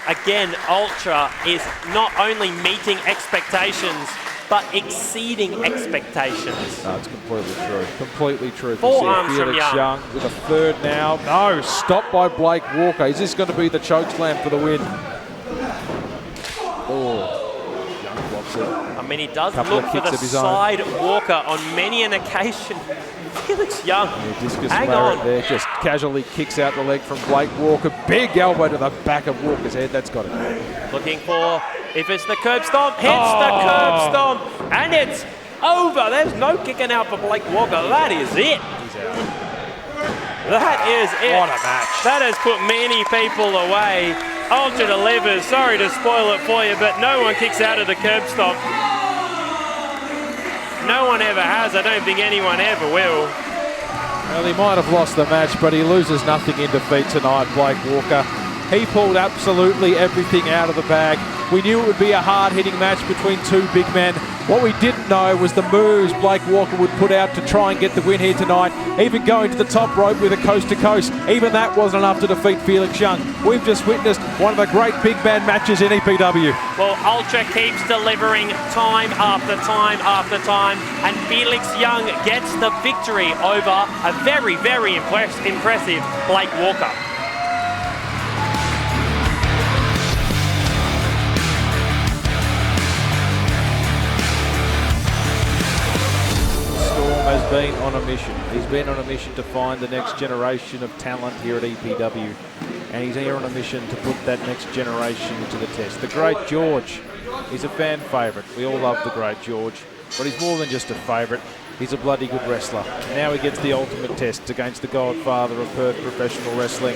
Again, Ultra is not only meeting expectations, but exceeding expectations. No, it's completely true. Completely true. Forearms from Felix Young with a third now. No, stopped by Blake Walker. Is this going to be the choke slam for the win? Oh. I mean, he does look for the side walker on many an occasion. Felix Young, hang on. There, just casually kicks out the leg from Blake Walker. Big elbow to the back of Walker's head. That's got it. Looking for, if it's the curb stomp, hits the curb stomp, and it's over. There's no kicking out for Blake Walker. That is it. He's out. That is it. What a match. That has put many people away. Ultra delivers. Sorry to spoil it for you, but no one kicks out of the curb stomp. No one ever has. I don't think anyone ever will. Well, he might have lost the match, but he loses nothing in defeat tonight, Blake Walker. He pulled absolutely everything out of the bag. We knew it would be a hard-hitting match between two big men. What we didn't know was the moves Blake Walker would put out to try and get the win here tonight. Even going to the top rope with a coast-to-coast. Even that wasn't enough to defeat Felix Young. We've just witnessed one of the great big man matches in EPW. Well, Ultra keeps delivering time after time after time, and Felix Young gets the victory over a very, very impressive Blake Walker. Has been on a mission. He's been on a mission to find the next generation of talent here at EPW, and he's here on a mission to put that next generation to the test. The great George is a fan favourite. We all love the great George, but he's more than just a favourite. He's a bloody good wrestler. Now he gets the ultimate test against the godfather of Perth professional wrestling.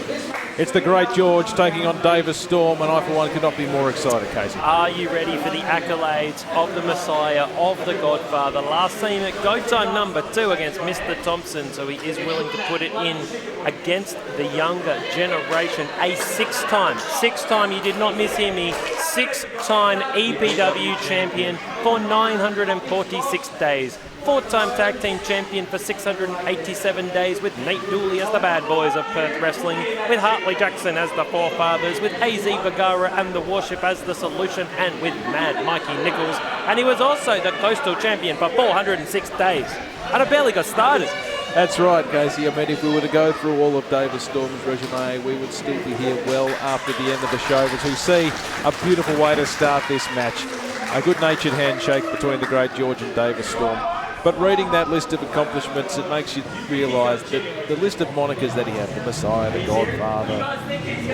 It's the great George taking on Davis Storm, and I for one could not be more excited, Casey. Are you ready for the accolades of the Messiah, of the Godfather? Last seen at go time number 2 against Mr. Thompson, so he is willing to put it in against the younger generation. A six-time, you did not mishear me, 6-time EPW champion for 946 days. four-time tag team champion for 687 days, with Nate Dooley as the bad boys of Perth Wrestling, with Hartley Jackson as the forefathers, with AZ Bagara and the Warship as the solution, and with Mad Mikey Nichols. And he was also the coastal champion for 406 days. And it barely got started. That's right, Casey. I mean, if we were to go through all of Davis Storm's resume, we would still be here well after the end of the show. As we see, a beautiful way to start this match. A good-natured handshake between the great George and Davis Storm. But reading that list of accomplishments, it makes you realise that the list of monikers that he had, the Messiah, the Godfather,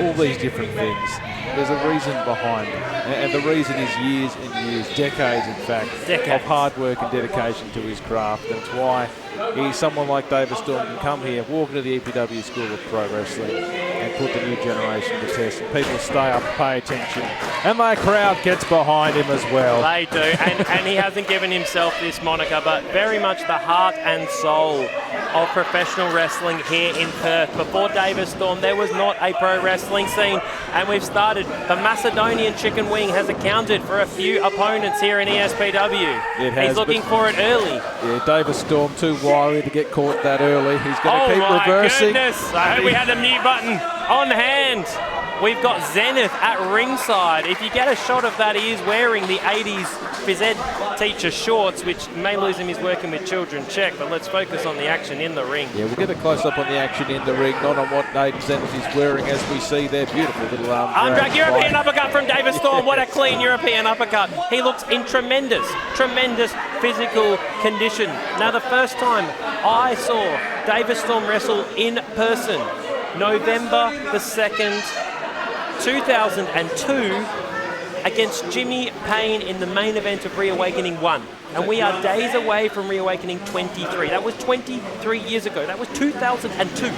all these different things, there's a reason behind it. And the reason is years and years, decades in fact, of hard work and dedication to his craft. And it's why someone like Davis Storm can come here, walk into the EPW School of Pro Wrestling and put the new generation to test. And people stay up, pay attention, and the crowd gets behind him as well. They do, and he hasn't given himself this moniker, but very much the heart and soul of professional wrestling here in Perth. Before Davis Storm, there was not a pro wrestling scene, and we've started. The Macedonian chicken wing has accounted for a few opponents here in ESPW. He's looking for it early. Yeah, Davis Storm too wily to get caught that early. He's going to keep reversing. Oh my goodness! I hope we had the mute button on hand. We've got Zenith at ringside. If you get a shot of that, he is wearing the 80s phys ed teacher shorts, which may lose him. He's working with children. Check, but let's focus on the action in the ring. Yeah, we'll get a close-up on the action in the ring, not on what Nathan Zenith is wearing, as we see their beautiful little arm drag. European uppercut from Davis Storm. What a clean European uppercut. He looks in tremendous physical condition. Now, the first time I saw Davis Storm wrestle in person, November the 2nd, 2002, against Jimmy Payne in the main event of Re-Awakening 1. And we are days away from Re-Awakening 23. That was 23 years ago. That was 2002.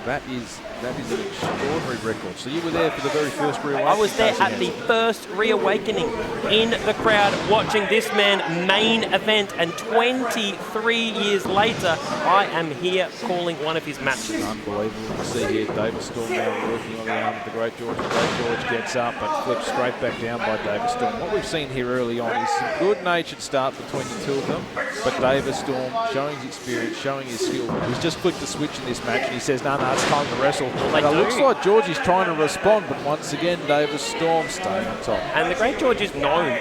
That is an extraordinary record. So you were there for the very first Re-Awakening? I was there at the first Re-Awakening, in the crowd watching this man main event, and 23 years later, I am here calling one of his matches. Unbelievable to see here. Davis Storm now working on the arm of the great George. The great George gets up and flips straight back down by Davis Storm. What we've seen here early on is some good-natured start between the two of them, but Davis Storm showing his experience, showing his skill. He's just flicked the switch in this match, and he says, no, it's time to wrestle. And it looks like George is trying to respond, but once again, Davis Storm staying on top. And the great George is known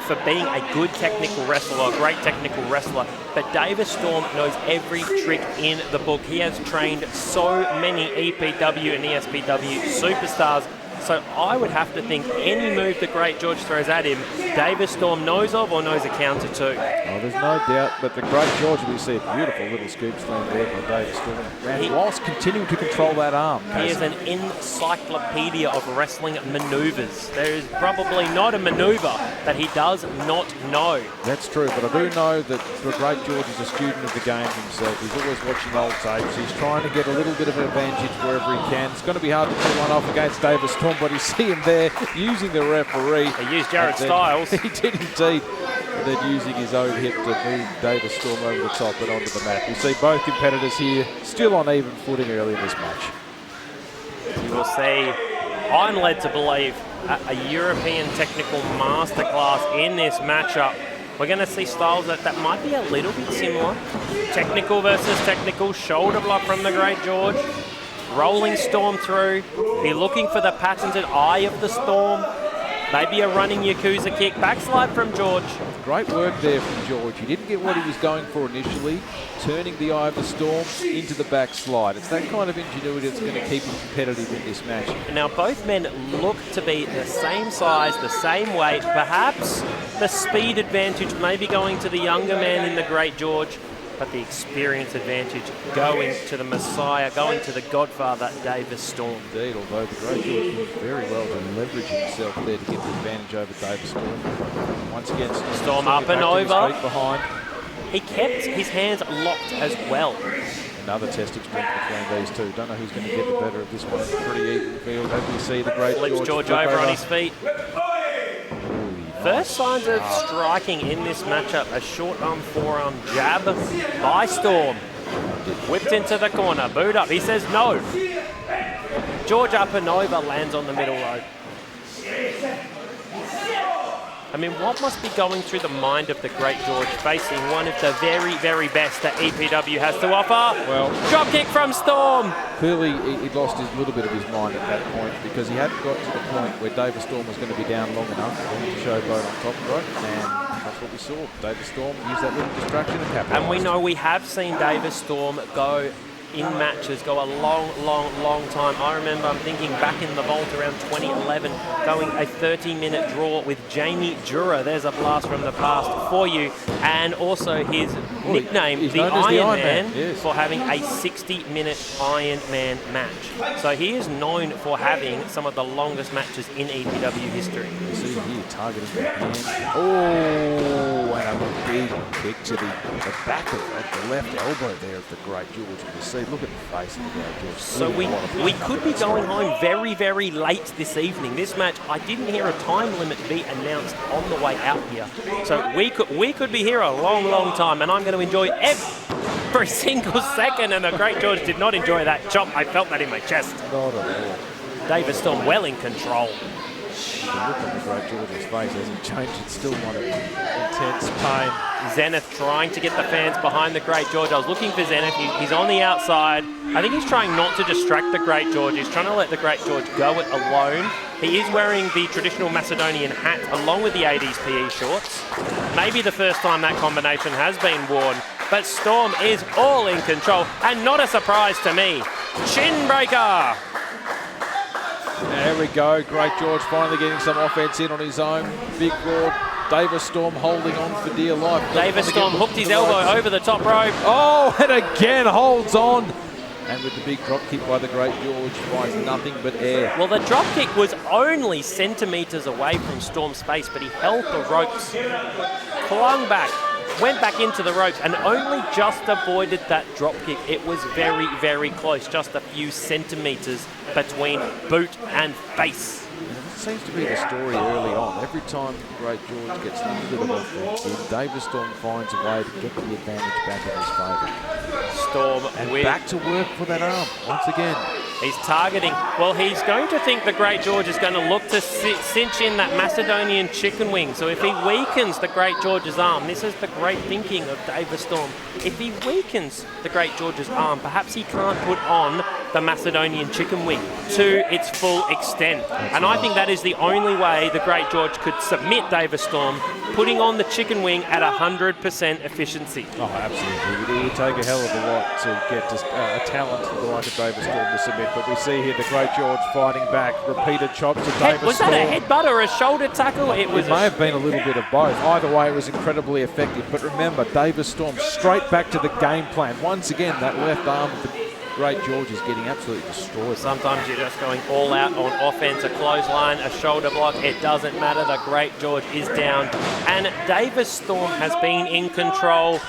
for being a good technical wrestler, a great technical wrestler, but Davis Storm knows every trick in the book. He has trained so many EPW and ESPW superstars. So I would have to think any move the great George throws at him, Davis Storm knows of or knows a counter to. Oh, there's no doubt, but the great George, we see a beautiful little scoop slam there by Davis Storm. And whilst continuing to control that arm. He is an encyclopedia of wrestling maneuvers. There is probably not a maneuver that he does not know. That's true, but I do know that the great George is a student of the game himself. He's always watching old tapes. He's trying to get a little bit of an advantage wherever he can. It's going to be hard to pull one off against Davis Storm, but you see him there using the referee. He used Jared Styles. He did indeed. And then using his own hip to move Davis Storm over the top and onto the mat. We see both competitors here still on even footing early in this match. You will see, I'm led to believe, a European technical masterclass in this matchup. We're going to see styles that might be a little bit similar. Technical versus technical, shoulder block from the great George. Rolling Storm through. Be looking for the patented Eye of the Storm. Maybe a running Yakuza kick. Backslide from George. Great work there from George. He didn't get what he was going for initially, turning the Eye of the Storm into the backslide. It's that kind of ingenuity that's going to keep him competitive in this match. Now both men look to be the same size, the same weight. Perhaps the speed advantage may be going to the younger man in the great George, but the experience advantage going to the Messiah, going to the Godfather, Davis Storm. Indeed, although the great George did very well to leverage himself there to get the advantage over Davis Storm. Once again, Storm up and over. Behind. He kept his hands locked as well. Another test of strength between these two. Don't know who's going to get the better of this one. Pretty even field. As we see the great Flips George over on his feet. First signs of striking in this matchup, a short arm, forearm jab by Storm. Whipped into the corner, boot up, he says no. George up and over, lands on the middle rope. I mean, what must be going through the mind of the Great George facing one of the very, very best that EPW has to offer? Well, drop kick from Storm. Clearly, he lost a little bit of his mind at that point because he hadn't got to the point where David Storm was going to be down long enough for him to showboat on top rope, and that's what we saw. David Storm used that little distraction and capitalised. And we know we have seen David Storm go in matches go a long time. I remember, I'm thinking back in the vault around 2011, going a 30-minute draw with Jamie Jura. There's a blast from the past for you. And also his nickname, the Iron Man, yes, for having a 60-minute Iron Man match. So he is known for having some of the longest matches in EPW history. You see here, targeting the hand. Oh, and a big kick to the back of the left elbow there of the Great George. You see, look at the face of the Great George. So we could be going home very late this evening. This match, I didn't hear a time limit be announced on the way out here. So we could be here a long time, and I'm going to enjoy every single second. And the Great George did not enjoy that chop. I felt that in my chest. Not at all. David Storm well in control. The look on the Great George's face hasn't changed. It's still one of intense pain. Zenith trying to get the fans behind the Great George. I was looking for Zenith. He's on the outside. I think he's trying not to distract the Great George. He's trying to let the Great George go it alone. He is wearing the traditional Macedonian hat along with the 80s PE shorts. Maybe the first time that combination has been worn. But Storm is all in control. And not a surprise to me. Chin breaker. There we go. Great George finally getting some offense in on his own. Big Lord. David Storm holding on for dear life. David Storm hooked his elbow over the top rope. Oh, and again holds on. And with the big drop kick by the Great George, finds nothing but air. Well, the drop kick was only centimetres away from Storm's face, but he held the ropes, clung back, went back into the ropes, and only just avoided that drop kick. It was very close, just a few centimetres between boot and face. It seems to be the story early on. Every time Great George gets a little bit of offense in, David Storm finds a way to get the advantage back in his favour. Storm and back to work for that arm once again. He's targeting. Well, he's going to think the Great George is going to look to cinch in that Macedonian chicken wing. So if he weakens the Great George's arm, this is the great thinking of David Storm. If he weakens the Great George's arm, perhaps he can't put on the Macedonian chicken wing to its full extent. And I think that is the only way the Great George could submit David Storm, putting on the chicken wing at 100% efficiency. Oh, absolutely. It would take a hell of a lot to get a talent like a David Storm to submit. But we see here the Great George fighting back. Repeated chops to David Storm. Was that a headbutt or a shoulder tackle? It may have been a little bit of both. Either way, it was incredibly effective. But remember, David Storm straight back to the game plan. Once again, that left arm of the Great George is getting absolutely destroyed. Sometimes you're just going all out on offense. A clothesline, a shoulder block, it doesn't matter. The Great George is down. And David Storm has been in control,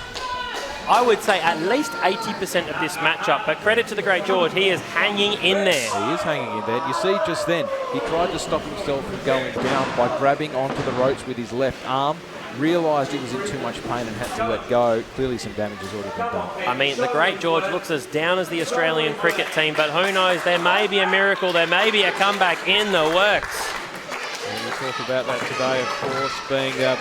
I would say, at least 80% of this matchup. But credit to the Great George, he is hanging in there. He is hanging in there. You see just then, he tried to stop himself from going down by grabbing onto the ropes with his left arm. Realised he was in too much pain and had to let go. Clearly some damage has already been done. I mean, the Great George looks as down as the Australian cricket team, but who knows, there may be a miracle, there may be a comeback in the works. And we'll talk about that today, of course, being the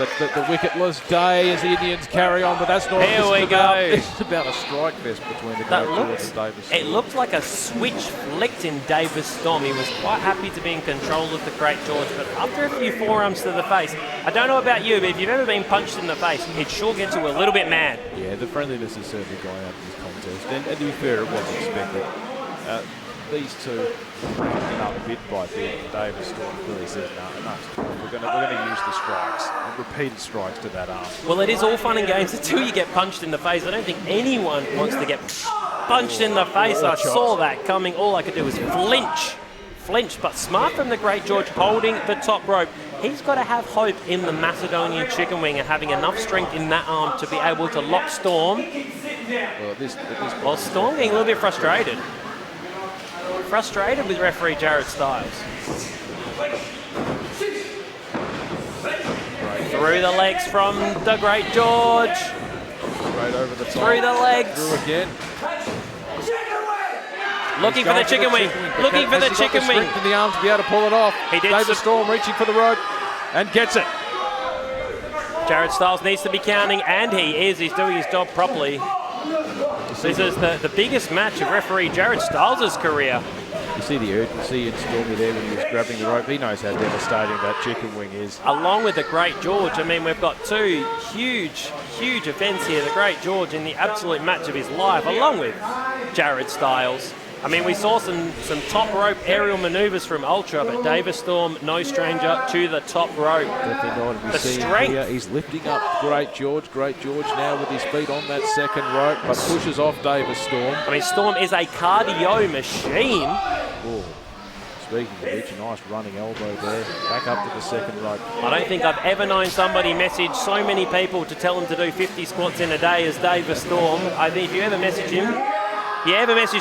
wicketless day as the Indians carry on, but that's not Here we go. It's about a strike fest between the Great George and David Storm. It looked like a switch flicked in David Storm. He was quite happy to be in control of the Great George, but after a few forearms to the face, I don't know about you, but if you've ever been punched in the face, it sure gets you a little bit mad. Yeah, the friendliness is certainly going out of this contest, and to be fair, it wasn't expected. These two racking up bit by bit. David Storm clearly says, no, enough. We're going to use the strikes, and repeated strikes to that arm. Well, it is all fun and games until you get punched in the face. I don't think anyone wants to get punched in the face. I saw that coming. All I could do was flinch. But smart from the Great George, holding the top rope. He's got to have hope in the Macedonian chicken wing and having enough strength in that arm to be able to lock Storm. Well, Storm getting a little bit frustrated. Frustrated with referee Jared Styles. Through the legs from the Great George. Straight over the top. Through the legs. Through again. Looking for the chicken wing. Looking for the chicken wing. In the arm to be able to pull it off. He did. David Storm reaching for the rope and gets it. Jared Styles needs to be counting, and he is. He's doing his job properly. This is the biggest match of referee Jared Styles' career. You see the urgency in Stormy there when he was grabbing the rope. He knows how devastating that chicken wing is. Along with the Great George. I mean, we've got two huge events here. The Great George in the absolute match of his life, along with Jared Styles. I mean, we saw some top rope aerial manoeuvres from Ultra, but Davis Storm, no stranger to the top rope. Definitely not. And The strength. here, he's lifting up Great George. Great George now with his feet on that second rope, but pushes off Davis Storm. I mean, Storm is a cardio machine. Oh, speaking of which, a nice running elbow there. Back up to the second rope. I don't think I've ever known somebody message so many people to tell them to do 50 squats in a day as Davis Storm. I think if you ever message him,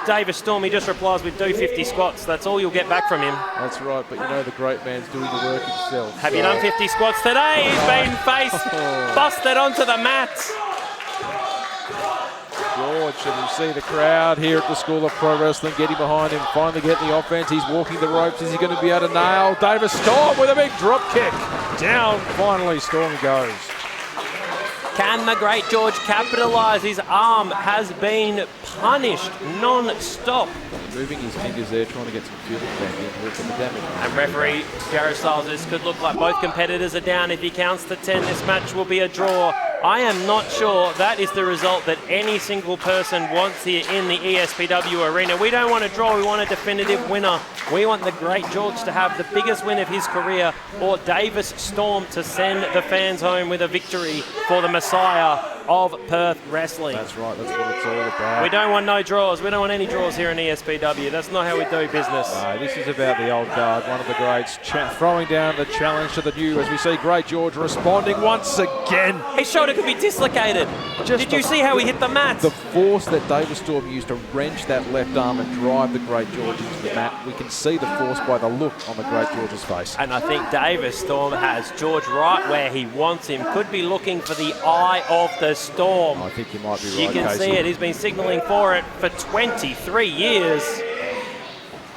Davis Storm, he just replies with do 50 squats. That's all you'll get back from him. That's right, but you know the great man's doing the work himself. Have you done 50 squats today? He's been busted onto the mat. George, and you see the crowd here at the School of Pro Wrestling getting behind him, finally getting the offense. He's walking the ropes. Is he going to be able to nail Davis Storm with a big drop kick? Down, finally, Storm goes. Can the Great George capitalise? His arm has been punished non-stop. Moving his fingers there, trying to get some fuel back into it from the damage. And referee Jared Styles, this could look like both competitors are down. If he counts to 10, this match will be a draw. I am not sure that is the result that any single person wants here in the ESPW arena. We don't want a draw, we want a definitive winner. We want the Great George to have the biggest win of his career, or Davis Storm to send the fans home with a victory for the Messiah of Perth Wrestling. That's right, that's what it's all about. We don't want no draws. We don't want any draws here in ESPW. That's not how we do business. No, this is about the old guard, one of the greats, throwing down the challenge to the new, as we see Great George responding once again. His shoulder could be dislocated. Did you see how he hit the mat? The force that Davis Storm used to wrench that left arm and drive the Great George into the mat, we can see the force by the look on the Great George's face. And I think Davis Storm has George right where he wants him. Could be looking for the eye of the storm. I think you might be right, You can Casey. see it. He's been signalling for it for 23 years.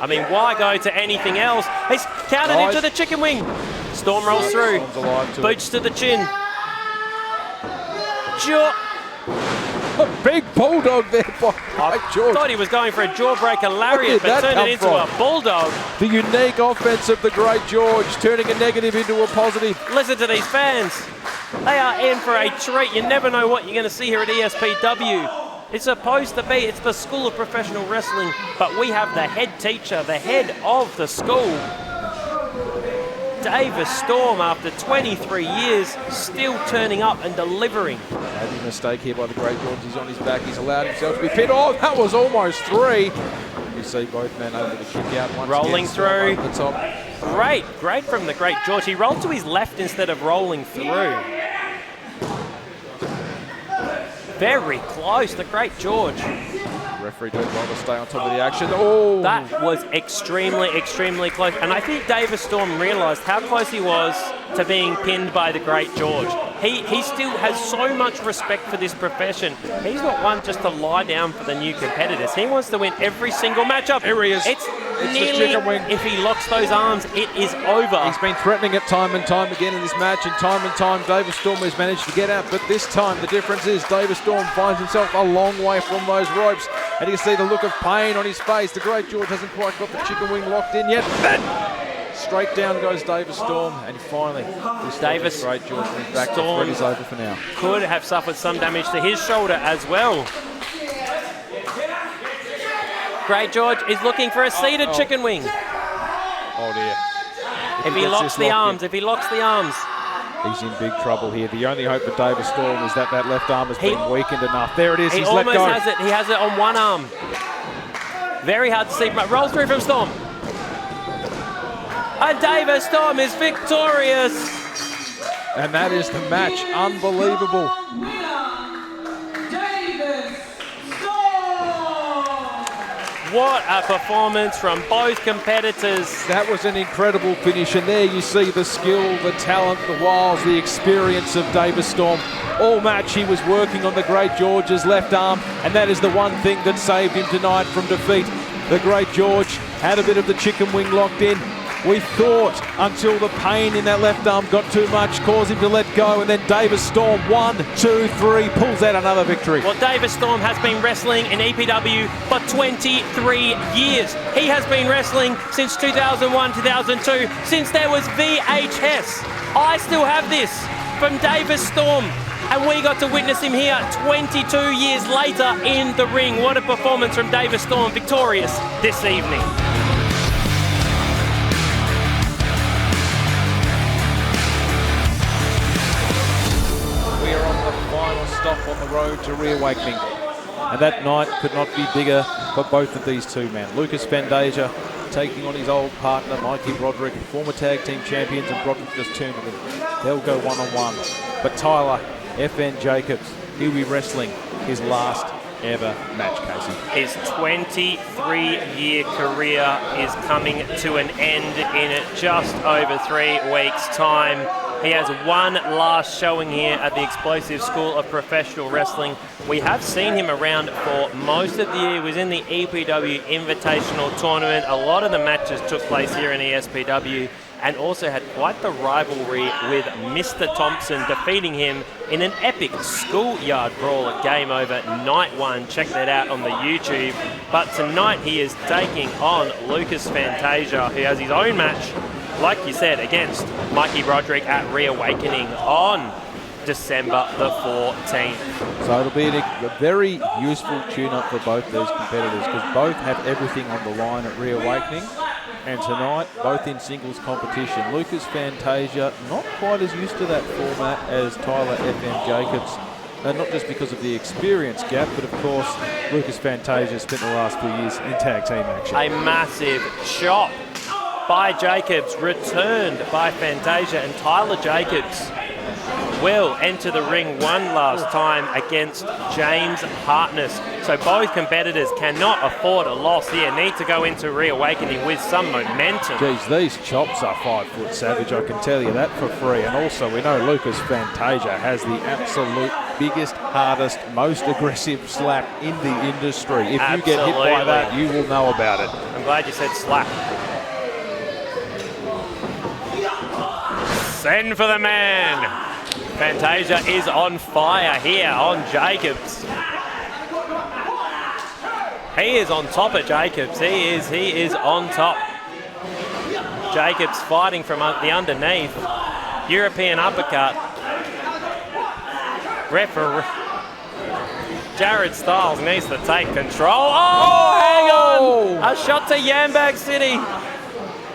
I mean, why go to anything else? He's counted into the chicken wing. Storm rolls through. Storm's alive to Boots to the chin. A big bulldog there by Great George. Thought he was going for a jawbreaker lariat, but turned it into a bulldog. The unique offense of the Great George, turning a negative into a positive. Listen to these fans. They are in for a treat. You never know what you're going to see here at ESPW. It's supposed to be, it's the School of Professional Wrestling, but we have the head teacher, the head of the school. Davis Storm, after 23 years, still turning up and delivering. A mistake here by the Great George. He's on his back. He's allowed himself to be pinned. Oh, that was almost three. You see both men over the kick out once Rolling again, through. Over the top. Great from the Great George. He rolled to his left instead of rolling through. Very close, the Great George. Referee doing well to stay on top of the action. Oh! That was extremely close. And I think Davis Storm realised how close he was to being pinned by the Great George. He still has so much respect for this profession. He's not one just to lie down for the new competitors. He wants to win every single matchup. Here he is. It's the nearly, chicken wing. if he locks those arms, it is over. He's been threatening it time and time again in this match, and time Davis Storm has managed to get out. But this time the difference is Davis Storm finds himself a long way from those ropes, and you can see the look of pain on his face. The Great George hasn't quite got the chicken wing locked in yet. Straight down goes Davis Storm, and finally, Davis Great George went back. Storm The threat is over for now. could have suffered some damage to his shoulder as well. Great George is looking for a seated chicken wing. Oh dear. If he locks the arms, He's in big trouble here. The only hope for Davis Storm is that left arm has been weakened enough. There it is. He He's let almost go. has it. He has it on one arm. Very hard to see, but rolls through from Storm. And Davis Storm is victorious. And that is the match. Unbelievable. What a performance from both competitors. That was an incredible finish, and there you see the skill, the talent, the wiles, the experience of Davis Storm. All match he was working on the Great George's left arm, and that is the one thing that saved him tonight from defeat. The Great George had a bit of the chicken wing locked in, We thought until the pain in that left arm got too much, caused him to let go, and then Davis Storm, 1, 2, 3, pulls out another victory. Well, Davis Storm has been wrestling in EPW for 23 years. He has been wrestling since 2001, 2002, since there was VHS. I still have this from Davis Storm, and we got to witness him here 22 years later in the ring. What a performance from Davis Storm, victorious this evening. We are on the final stop on the road to Re-Awakening, and that night could not be bigger for both of these two men. Lucas Fantasia taking on his old partner, Mikey Broderick, former tag team champions, and Broderick just turned to them. They'll go one-on-one. But Tyler FN Jacobs, he'll be wrestling his last ever match, Casey. His 23-year career is coming to an end in just over 3 weeks' time. He has one last showing here at the explosive School of Professional Wrestling. We have seen him around for most of the year. He was in the EPW Invitational Tournament. A lot of the matches took place here in ESPW, and also had quite the rivalry with Mr. Thompson, defeating him in an epic schoolyard brawl at Game Over Night 1. Check that out on the YouTube. But tonight he is taking on Lucas Fantasia, who has his own match, like you said, against Mikey Broderick at Re-Awakening on December the 14th. So it'll be a very useful tune-up for both those competitors, because both have everything on the line at Re-Awakening. And tonight, both in singles competition. Lucas Fantasia, not quite as used to that format as Tyler FM Jacobs. And not just because of the experience gap, but of course, Lucas Fantasia spent the last few years in tag team action. A massive chop by Jacobs, returned by Fantasia, and Tyler Jacobs will enter the ring one last time against James Hartness. So both competitors cannot afford a loss here, need to go into Re-Awakening with some momentum. Geez, these chops are 5 foot savage, I can tell you that for free. And also we know Lucas Fantasia has the absolute biggest, hardest, most aggressive slap in the industry. If you get hit by that, you will know about it. I'm glad you said slap. Send for the man. Fantasia is on fire here on Jacobs. He is on top of Jacobs. He is on top. Jacobs fighting from the underneath. European uppercut. Referee Jared Styles needs to take control. Oh, hang on! A shot to Yambag City.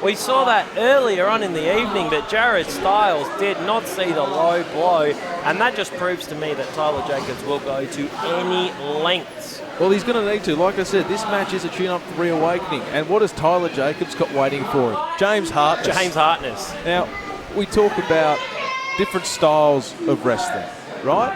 We saw that earlier on in the evening, but Jared Styles did not see the low blow, and that just proves to me that Tyler Jacobs will go to any lengths. Well, he's going to need to. Like I said, this match is a tune-up for Re-Awakening. And what has Tyler Jacobs got waiting for him? James Hartness. James Hartness. Now, we talk about different styles of wrestling, right?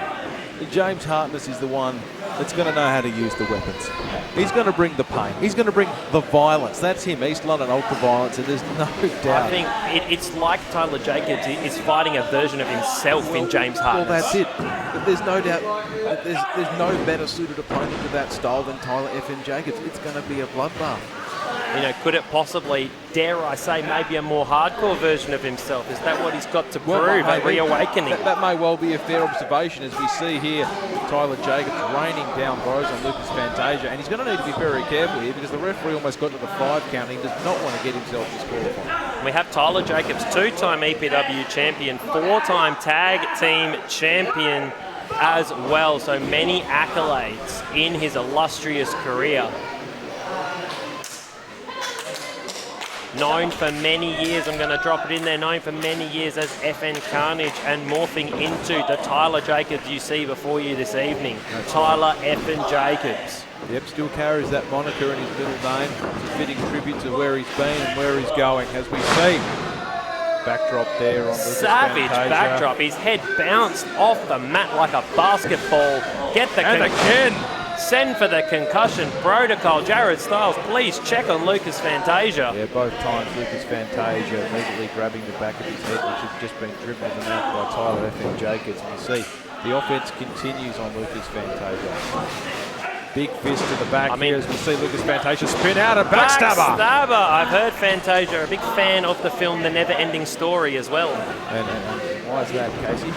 James Hartness is the one that's going to know how to use the weapons. He's going to bring the pain. He's going to bring the violence. That's him, East London Ultra Violence, and there's no doubt. I think it's like Tyler Jacobs is fighting a version of himself in James Hartness. Well, that's it. There's no doubt that there's no better suited opponent to that style than Tyler FM Jacobs. It's going to be a bloodbath. You know, could it possibly, dare I say, maybe a more hardcore version of himself? Is that what he's got to prove at Re-Awakening? That may well be a fair observation, as we see here Tyler Jacobs raining down blows on Lucas Fantasia, and he's going to need to be very careful here because the referee almost got to the 5 count, and he does not want to get himself disqualified. We have Tyler Jacobs, 2-time EPW champion, 4-time tag team champion as well, so many accolades in his illustrious career. Known for many years, I'm going to drop it in there, known for many years as FN Carnage, and morphing into the Tyler Jacobs you see before you this evening. That's Tyler FN Jacobs. Yep, still carries that moniker in his middle name. It's a fitting tribute to where he's been and where he's going, as we see. Backdrop there on Lucas Savage Fantasia. Backdrop. His head bounced off the mat like a basketball. Get the and again. Send for the concussion protocol. Jared Styles, please check on Lucas Fantasia. Yeah, both times Lucas Fantasia immediately grabbing the back of his head, which has just been driven to the mouth by Tyler FM Jacobs. And you see the offense continues on Lucas Fantasia. Big fist to the back here as we see Lucas Fantasia spin out a backstabber. Backstabber. I've heard Fantasia, a big fan of the film The Never-Ending Story as well. And why is that, Casey?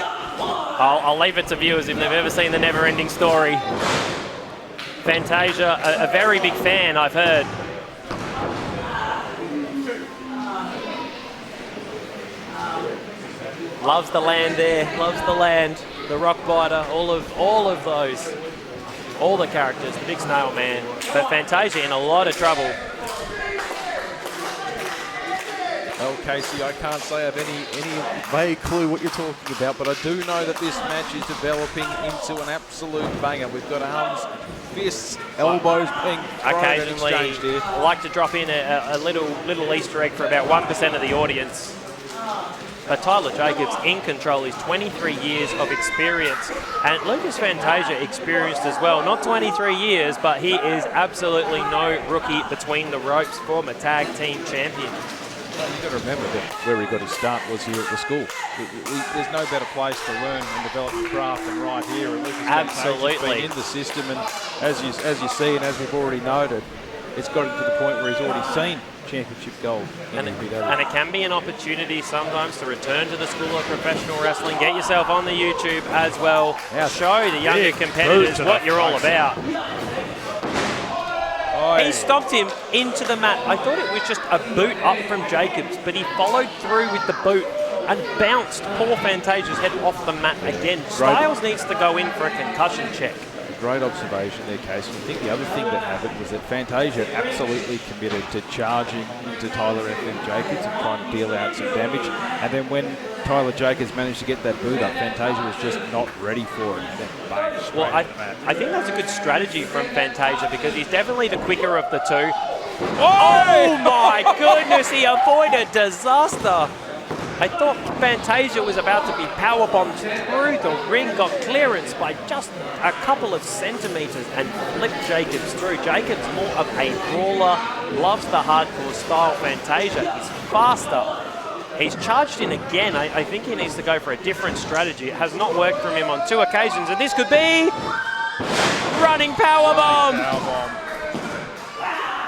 I'll leave it to viewers if they've ever seen The Never-Ending Story. Fantasia, a very big fan, I've heard. Loves the land there, loves the land, the rock biter, all of those. All the characters, the big snail man. But Fantasia in a lot of trouble. Well, Casey, I can't say I have any vague clue what you're talking about, but I do know that this match is developing into an absolute banger. We've got arms, fists, elbows being thrown Occasionally, and exchanged here. I like to drop in a little Easter egg for about 1% of the audience. But Tyler Jacobs in control. He's 23 years of experience. And Lucas Fantasia experienced as well. Not 23 years, but he is absolutely no rookie between the ropes, former tag team champion. Well, you've got to remember that where he got his start was here at the school. There's no better place to learn and develop your craft than right here. And Lucas Fantasia's been in the system, and as you see and as we've already noted, it's got him to the point where he's already seen championship gold in EPW. And it can be an opportunity sometimes to return to the School of Professional Wrestling, get yourself on the YouTube as well, show the younger competitors what you're all about. He stomped him into the mat. I thought it was just a boot up from Jacobs, but he followed through with the boot and bounced poor Fantasia's head off the mat again. Styles needs to go in for a concussion check. Great observation there, Casey. I think the other thing that happened was that Fantasia absolutely committed to charging into Tyler F.M. Jacobs and trying to deal out some damage. And then when Tyler Jacobs managed to get that boot up, Fantasia was just not ready for it. And then bang, well, I think that's a good strategy from Fantasia because he's definitely the quicker of the two. Oh my goodness, he avoided disaster. I thought Fantasia was about to be powerbombed through the ring, got clearance by just a couple of centimetres and flipped Jacobs through. Jacobs more of a brawler, loves the hardcore style. Fantasia is faster. He's charged in again. I think he needs to go for a different strategy. It has not worked from him on 2 occasions, and this could be running powerbomb.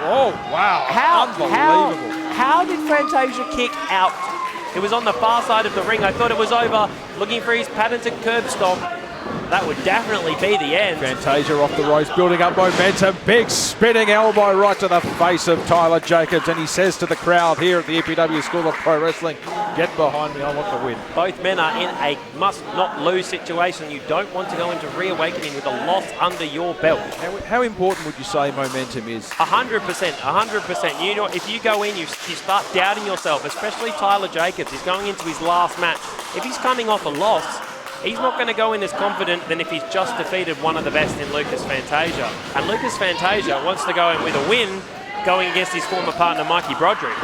Oh, wow. Unbelievable. How did Fantasia kick out? It was on the far side of the ring. I thought it was over. Looking for his patented curb stomp. That would definitely be the end. Fantasia off the ropes, building up momentum. Big spinning elbow right to the face of Tyler Jacobs. And he says to the crowd here at the EPW School of Pro Wrestling, get behind me, I want to win. Both men are in a must-not-lose situation. You don't want to go into Re-Awakening with a loss under your belt. How important would you say momentum is? 100%, 100%. You know, if you go in, you start doubting yourself, especially Tyler Jacobs. He's going into his last match. If he's coming off a loss, he's not going to go in as confident than if he's just defeated one of the best in Lucas Fantasia. And Lucas Fantasia wants to go in with a win, going against his former partner, Mikey Broderick.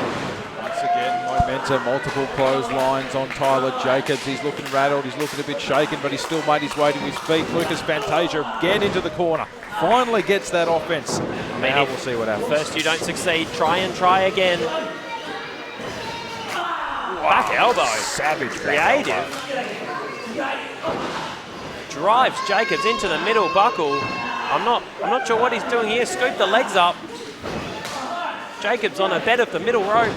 Once again, momentum, multiple clotheslines on Tyler Jacobs. He's looking rattled, he's looking a bit shaken, but he's still made his way to his feet. Lucas Fantasia again into the corner. Finally gets that offense. Now we'll see what happens. First you don't succeed, try and try again. Back elbow. Savage. Creative. Drives Jacobs into the middle buckle. I'm not sure what he's doing here. Scoop the legs up. Jacobs on a bed of the middle rope.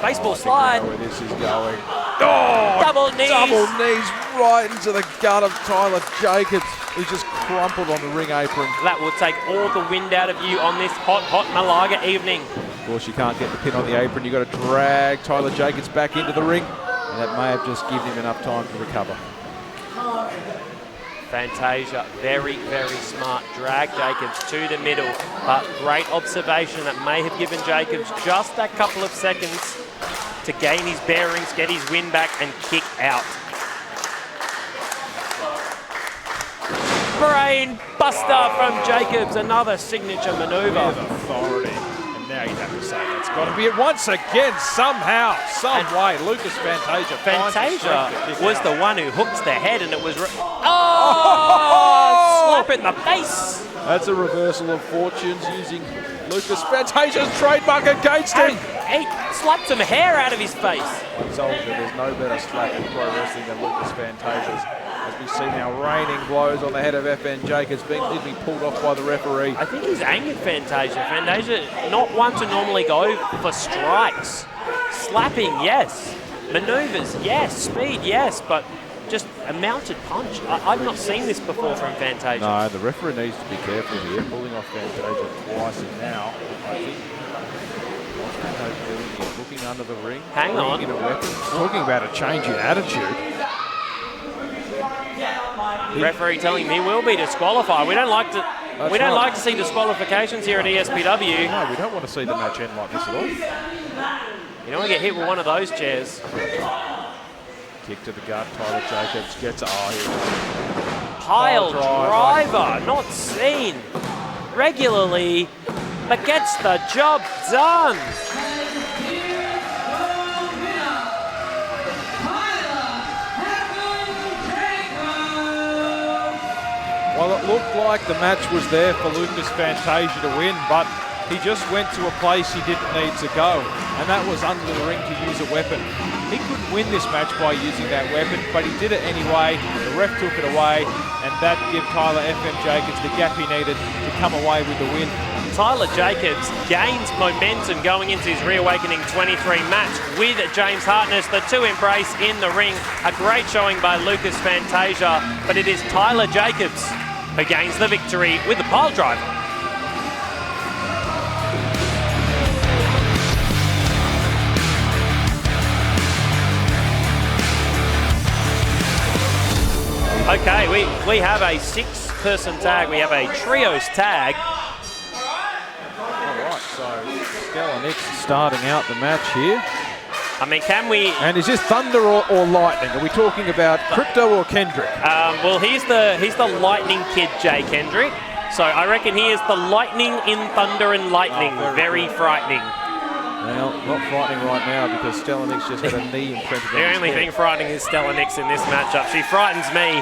Baseball slide. Where this is going. Oh, double knees. Double knees right into the gut of Tyler Jacobs. He's just crumpled on the ring apron. That will take all the wind out of you on this hot, hot Malaga evening. Of course, you can't get the pin on the apron. You've got to drag Tyler Jacobs back into the ring. And that may have just given him enough time to recover. Fantasia, very, very smart. Drag Jacobs to the middle. But great observation that may have given Jacobs just that couple of seconds to gain his bearings, get his wind back, and kick out. Brain buster from Jacobs, another signature maneuver. With authority. And now you'd have to say that's got to be it once again, somehow, some way. Lucas Fantasia. Fantasia was the one who hooked the head, and it was... Oh! Slap in the face! That's a reversal of fortunes using Lucas Fantasia's trademark against him. He slapped some hair out of his face. I told you, there's no better slap in pro wrestling than Lucas Fantasia's. As we see now, raining blows on the head of FN Jacobs, being pulled off by the referee. I think he's angered Fantasia. Fantasia, not one to normally go for strikes. Slapping, yes. Maneuvers, yes. Speed, yes. But just a mounted punch. I've not seen this before from Fantasia. No, the referee needs to be careful here. Pulling off Fantasia twice, and now I think what's Fantasia doing here? Looking under the ring. Hang on. In a weapon. Talking about a change in attitude. Referee telling me he will be disqualified. We don't like to. That's we don't right. like to see disqualifications here at ESPW. No, we don't want to see the match end like this at all. You don't want to get hit with one of those chairs. Kick to the gut. Tyler Jacobs gets Pile driver, not seen regularly, but gets the job done. Well, it looked like the match was there for Lucas Fantasia to win, but he just went to a place he didn't need to go, and that was under the ring to use a weapon. He couldn't win this match by using that weapon, but he did it anyway. The ref took it away, and that gave Tyler FM Jacobs the gap he needed to come away with the win. Tyler Jacobs gains momentum going into his Re-Awakening 23 match with James Hartness. The two embrace in the ring. A great showing by Lucas Fantasia, but it is Tyler Jacobs who gains the victory with the pile driver. Okay, we have a 6-person tag. We have a trios tag. All right, so Stella Nix starting out the match here. I mean, can we... And is this thunder or lightning? Are we talking about Crypto or Kendrick? Well, he's the lightning kid, Jay Kendrick. So I reckon he is the lightning in thunder and lightning. Very frightening. Well, not frightening right now because Stella Nix just had a knee imprinted on The his only head. thing frightening is Stella Nix in this matchup. She frightens me.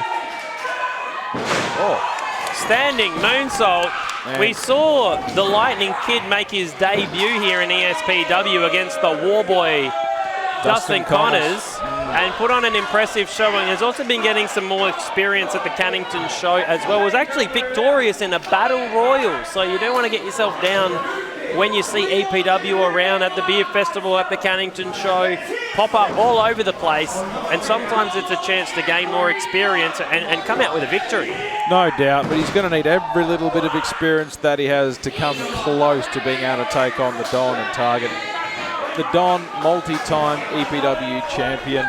Oh. Standing moonsault. Man. We saw the Lightning Kid make his debut here in ESPW against the Warboy Dustin Connors and put on an impressive showing. Has also been getting some more experience at the Cannington show as well. Was actually victorious in a battle royal, so you don't want to get yourself down when you see EPW around at the beer festival, at the Cannington show, pop up all over the place, and sometimes it's a chance to gain more experience and come out with a victory. No doubt, but he's going to need every little bit of experience that he has to come close to being able to take on the Don and Target. The Don, multi-time EPW champion.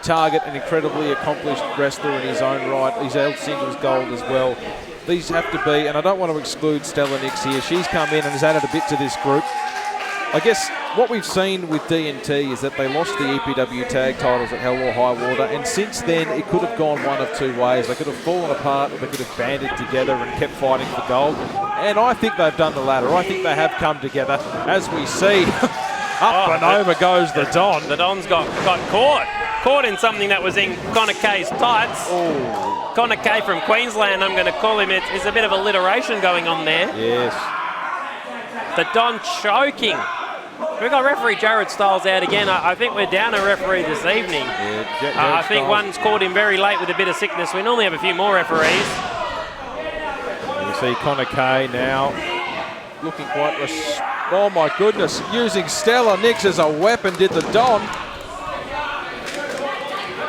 Target, an incredibly accomplished wrestler in his own right. He's held singles gold as well. These have to be, and I don't want to exclude Stella Nix here. She's come in and has added a bit to this group. I guess what we've seen with D&T is that they lost the EPW tag titles at Hell or High Water, and since then it could have gone one of two ways. They could have fallen apart, or they could have banded together and kept fighting for gold. And I think they've done the latter. I think they have come together, as we see. Over goes the Don. The Don's got caught in something that was in Connor K's tights. Oh. Connor K from Queensland, I'm going to call him. It's a bit of alliteration going on there. Yes. The Don choking. We've got referee Jared Stiles out again. I think we're down a referee this evening. Yeah, I think one's called him very late with a bit of sickness. We normally have a few more referees. You see Connor K now looking quite... Oh my goodness, using Stella Nix as a weapon, did the Don.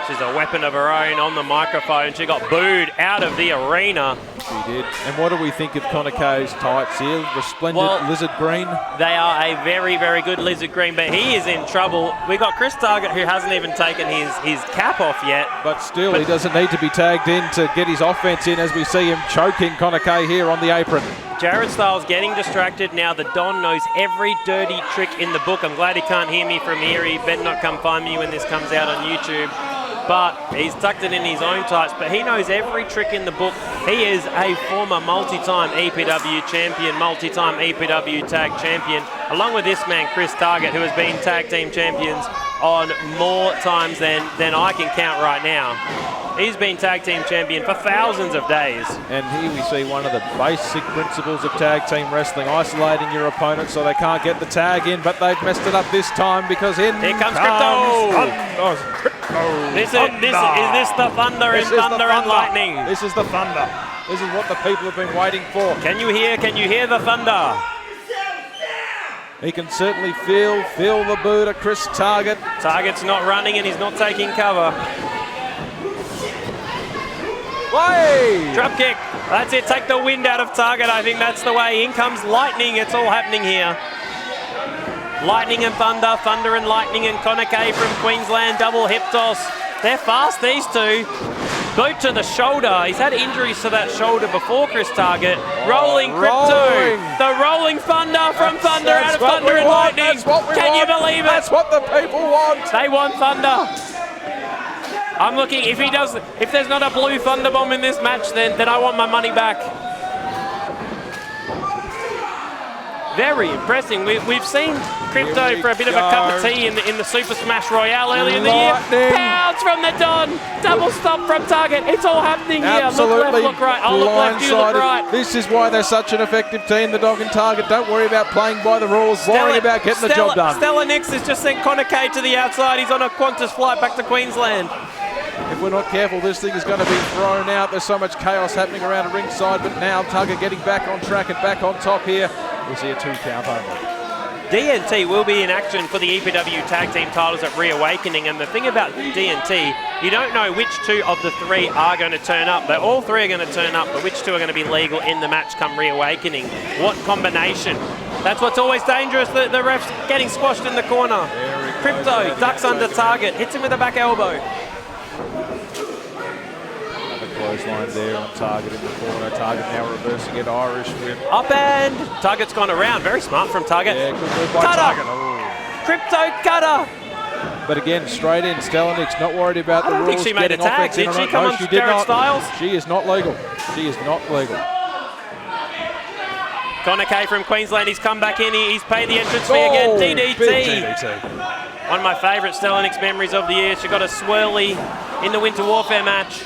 She's a weapon of her own on the microphone. She got booed out of the arena. She did. And what do we think of Connor K's tights here? Resplendent lizard green. They are a very, very good lizard green, but he is in trouble. We got Chris Target, who hasn't even taken his cap off yet. But still, he doesn't need to be tagged in to get his offense in, as we see him choking Connor K here on the apron. Jared Stiles getting distracted now. The Don knows every dirty trick in the book. I'm glad he can't hear me from here. He better not come find me when this comes out on YouTube. But he's tucked it in his own tights. But he knows every trick in the book. He is a former multi-time EPW champion, multi-time EPW tag champion, along with this man, Chris Target, who has been tag team champions on more times than I can count right now. He's been tag team champion for thousands of days. And here we see one of the basic principles of tag team wrestling, isolating your opponent so they can't get the tag in, but they've messed it up this time because here comes Crypto! Is this the thunder in Thunder and Lightning? This is the thunder. This is what the people have been waiting for. Can you hear the thunder? He can certainly feel the boot of Chris Target. Target's not running and he's not taking cover. Way! Drop kick. That's it. Take the wind out of Target. I think that's the way. In comes Lightning. It's all happening here. Lightning and Thunder. Thunder and Lightning and Konake from Queensland. Double hip toss. They're fast, these two. Boot to the shoulder. He's had injuries to that shoulder before, Chris Target. Rolling Crypto. The rolling Thunder from Thunder out of Thunder and Lightning. Can you believe it? That's what the people want. They want Thunder. I'm looking, if there's not a blue Thunder Bomb in this match, then I want my money back. Very impressive. We've seen Crypto for a bit of a cup of tea in the Super Smash Royale earlier in the year. Pounds from the Don. Double stop from Target. It's all happening here. Absolutely. Look left, look right. Oh, look left, you look right. This is why they're such an effective team, the Dog and Target. Don't worry about playing by the rules. Worry about getting the job done. Stella Nix has just sent Konake to the outside. He's on a Qantas flight back to Queensland. If we're not careful, this thing is going to be thrown out. There's so much chaos happening around the ringside, but now Target getting back on track and back on top here. We'll see a 2 count only. DNT will be in action for the EPW Tag Team titles at Re-Awakening, and the thing about DNT, you don't know which 2 of the 3 are going to turn up. They're all 3 are going to turn up, but which 2 are going to be legal in the match come Re-Awakening? What combination? That's what's always dangerous, the ref's getting squashed in the corner. Crypto ducks under Target, hits him with a back elbow. Clothesline there on Target in the corner. Target now reversing it. Irish whip. Up and Target's gone around. Very smart from Target. Yeah, good move by Target. Oh. Crypto cutter. But again, straight in. Stellanic's not worried about the rules. I don't think she made a tag, did she? Come on, she Garrett Styles. She is not legal. She is not legal. Konake from Queensland, he's come back in. He's paid the entrance fee again. DDT. Big DDT. One of my favourite Stellanic's memories of the year. She got a swirly in the Winter Warfare match.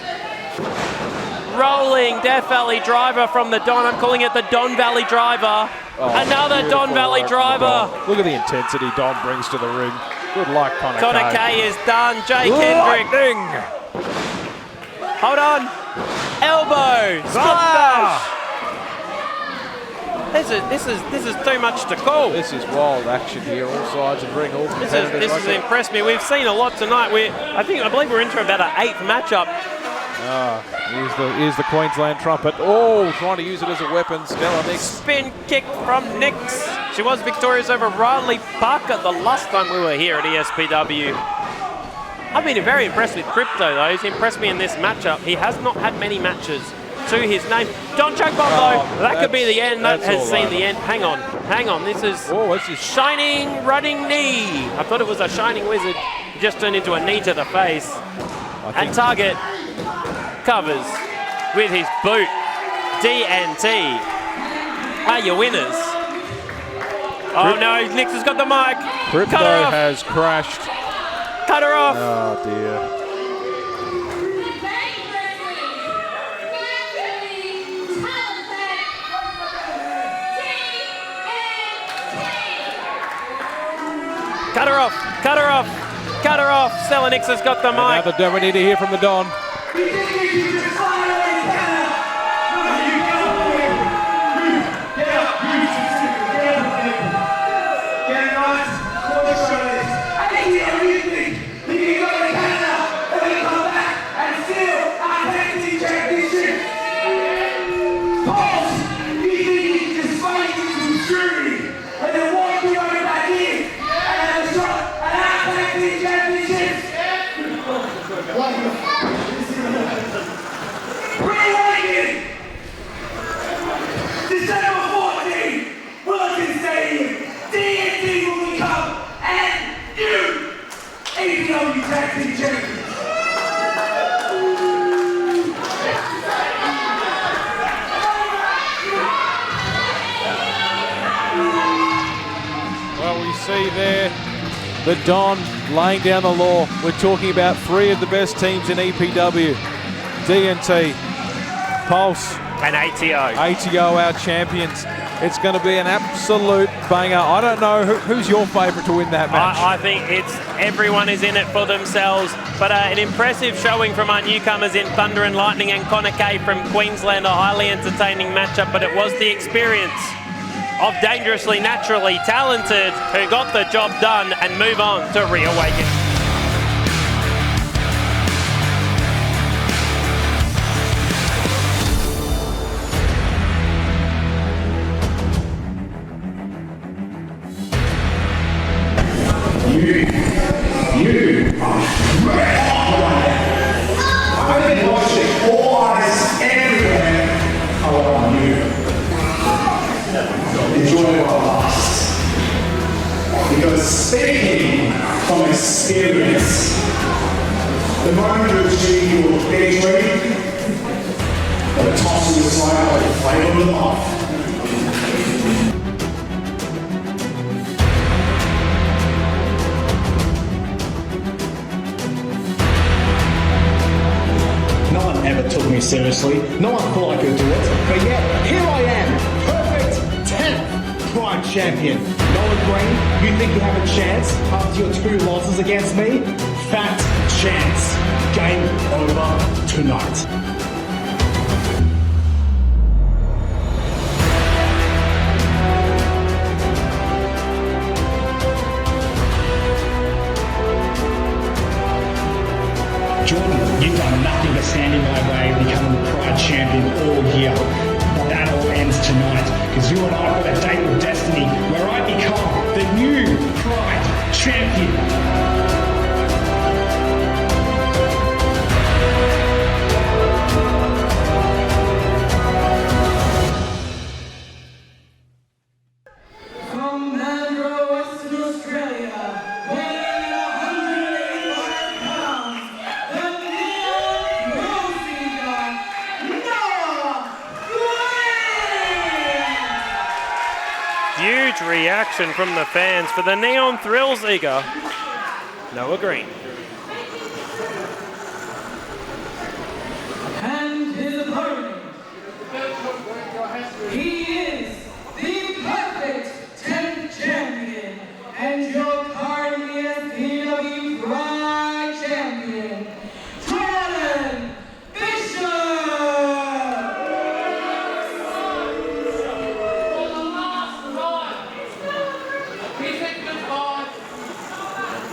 Rolling Death Valley driver from the Don. I'm calling it the Don Valley driver. Another Don Valley driver. Look at the intensity Don brings to the ring. Good luck, Konake. Konake is done. Jay Kendrick. Hold on. Elbow. Splash. This is too much to call. This is wild action here. All sides of the ring. All this has impressed me. We've seen a lot tonight. I believe we're into about an 8th matchup. Here's the Queensland trumpet. Oh, trying to use it as a weapon. Stella Nix. Spin kick from Nix. She was victorious over Riley Parker the last time we were here at ESPW. I've been very impressed with Crypto though. He's impressed me in this matchup. He has not had many matches to his name. Don choke bomb though. That could be the end. That has seen the end. Hang on. This is shining running knee. I thought it was a shining wizard. It just turned into a knee to the face. And Target covers with his boot. DNT are your winners. Oh no, Nix has got the mic. Crypto has crashed. Cut her off. Oh dear. Cut her off. Cut her off. Cut her off. Stella Nix has got the mic. Now we need to hear from the Don. Well, we see there the Don laying down the law. We're talking about 3 of the best teams in EPW. DNT, Pulse, and ATO. ATO, our champions. It's going to be an absolute banger. I don't know who's your favourite to win that match. I think everyone is in it for themselves, but an impressive showing from our newcomers in Thunder and Lightning and Connor Kay from Queensland. A highly entertaining matchup, but it was the experience of Dangerously Naturally Talented who got the job done and move on to Re-Awakening. You are red hot. I've been watching, all eyes everywhere are on you. Enjoy our last. Because speaking from experience, the moment you achieve your big dream, the toss of your smile like a flame of the month. No one ever took me seriously. No one thought I could do it. But yet, here I am. Perfect 10th Pride Champion. No1 Greene, you think you have a chance after your 2 losses against me? Fat chance. Game over tonight. Jordan, you've done nothing but stand in my way, becoming the Pride Champion all year. But that all ends tonight, because you and I got a date with destiny where I become the new Pride Champion. Huge reaction from the fans for the Neon Thrill Seeker, No1 Greene. And his opponent, he is the perfect 10th champion and your current ESPW Pride champion, Greene and Bishop!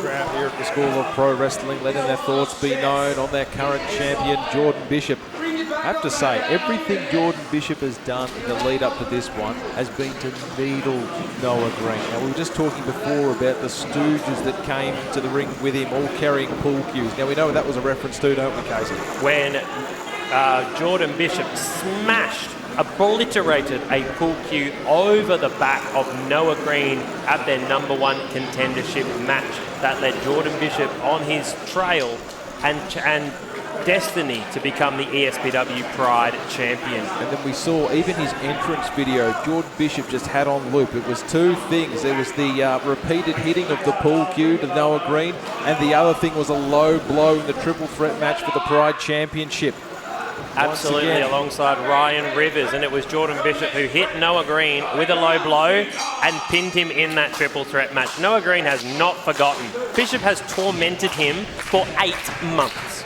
Crowd here at the School of Pro Wrestling letting their thoughts be known on their current champion, Jordan Bishop. I have to say, everything Jordan Bishop has done in the lead up to this one has been to needle No1 Greene. Now, we were just talking before about the stooges that came to the ring with him, all carrying pool cues. Now, we know what that was a reference to, don't we, Casey? When Jordan Bishop obliterated a pull cue over the back of No1 Greene at their #1 contendership match that led Jordan Bishop on his trail and destiny to become the ESPW Pride champion. And then we saw even his entrance video, Jordan Bishop just had on loop. It was 2 things. There was the repeated hitting of the pull cue to No1 Greene, and the other thing was a low blow in the triple threat match for the Pride championship. Absolutely, alongside Ryan Rivers, and it was Jordan Bishop who hit No1 Greene with a low blow and pinned him in that triple threat match. No1 Greene has not forgotten. Bishop has tormented him for 8 months.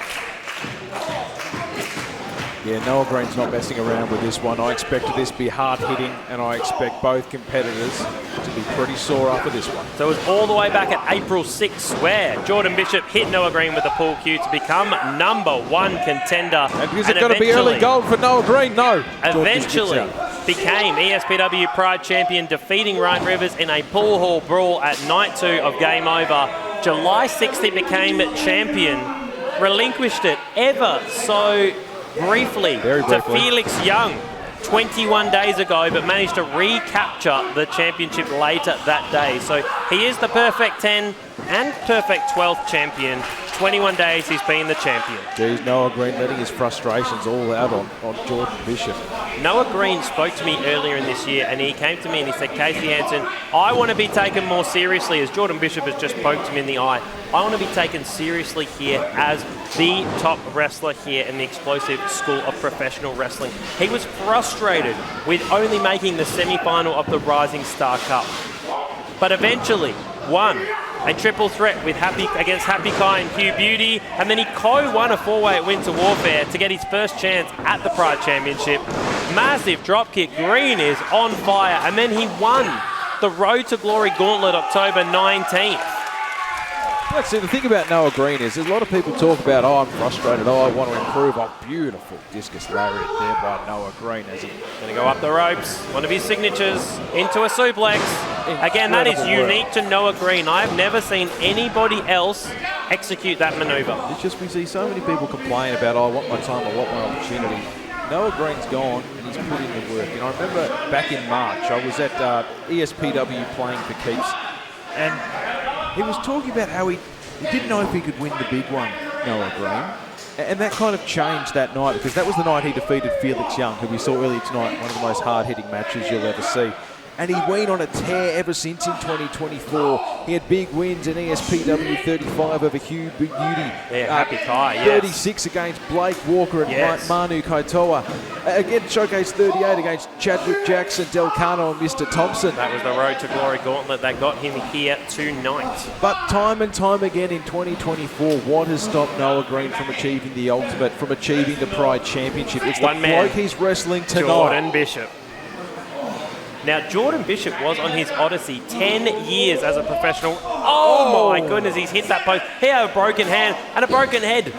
Yeah, No1 Greene's not messing around with this one. I expected this to be hard hitting, and I expect both competitors to be pretty sore after this one. So it was all the way back at April 6th where Jordan Bishop hit No1 Greene with a pull cue to become #1 contender. And because it's got to be early gold for No1 Greene, no. Eventually became ESPW Pride champion, defeating Ryan Rivers in a pool hall brawl at night 2 of Game Over. July 6th he became champion, relinquished it ever so briefly to Felix Young 21 days ago, but managed to recapture the championship later that day. So he is the perfect 10 and perfect 12th champion 21 days he's been the champion. Geez, Noah Greene letting his frustrations all out on Jordan Bishop. Noah Greene spoke to me earlier in this year, and he came to me and he said, Casey Hansen, I want to be taken more seriously, as Jordan Bishop has just poked him in the eye. I want to be taken seriously here as the top wrestler here in the explosive school of professional wrestling. He was frustrated with only making the semi-final of the Rising Star Cup, but eventually won a triple threat with against Happy Kai and Hugh Beauty, and then he co-won a 4-way at Winter Warfare to get his first chance at the Pride Championship. Massive dropkick. Greene is on fire, and then he won the Road to Glory Gauntlet October 19th. Let's see, the thing about Noah Greene is there's a lot of people talk about, oh, I'm frustrated, oh, I want to improve. Oh, beautiful discus lariat there by Noah Greene as he Going to go up the ropes, one of his signatures, into a suplex. Again, that is unique to Noah Greene. I've never seen anybody else execute that maneuver. It's just we see so many people complain about, oh, I want my time, I want my opportunity. Noah Greene's gone and he's put in the work. And I remember back in March, I was at ESPW playing for keeps, and he was talking about how he didn't know if he could win the big one, Noah Greene. And that kind of changed that night, because that was the night he defeated Felix Young, who we saw earlier tonight, one of the most hard-hitting matches you'll ever see. And he went on a tear ever since in 2024. He had big wins in ESPW 35 over Hugh Beauty. Yeah, Happy Kai, yes. 36 against Blake Walker and Yes. Manu Kotoa. Again, showcase 38 against Chadwick Jackson, Delano and Mr. Thompson. That was the Road to Glory Gauntlet that got him here tonight. But time and time again in 2024, what has stopped Noah Greene from achieving the ultimate, from achieving the Pride Championship? It's One the man. bloke he's wrestling tonight. Jordan Bishop. Now, Jordan Bishop was on his odyssey 10 years as a professional. Oh my goodness, he's hit that post. He had a broken hand and a broken head.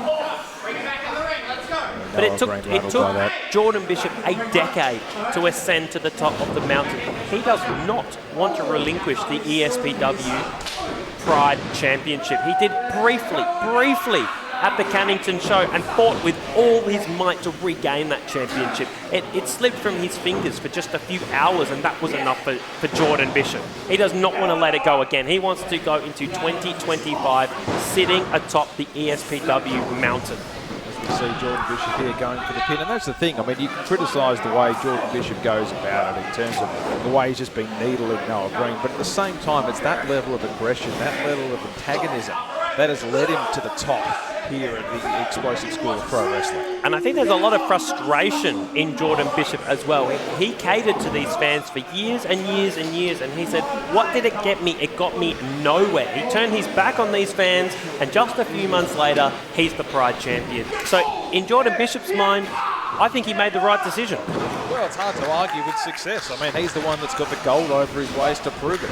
But it took Jordan Bishop a decade to ascend to the top of the mountain. He does not want to relinquish the ESPW Pride Championship. He did briefly at the Cannington show and fought with all his might to regain that championship. It slipped from his fingers for just a few hours, and that was enough for Jordan Bishop. He does not want to let it go again. He wants to go into 2025 sitting atop the ESPW mountain. You see Jordan Bishop here going for the pin, and that's the thing. I mean, you can criticise the way Jordan Bishop goes about it in terms of the way he's just been needling Noah Greene, but at the same time, it's that level of aggression, that level of antagonism that has led him to the top here at the Explosive School of Pro Wrestling. And I think there's a lot of frustration in Jordan Bishop as well. He catered to these fans for years and years and years, and he said, what did it get me? It got me nowhere. He turned his back on these fans, and just a few months later, he's the Pride Champion. So in Jordan Bishop's mind, I think he made the right decision. Well, it's hard to argue with success. I mean, he's the one that's got the gold over his waist to prove it.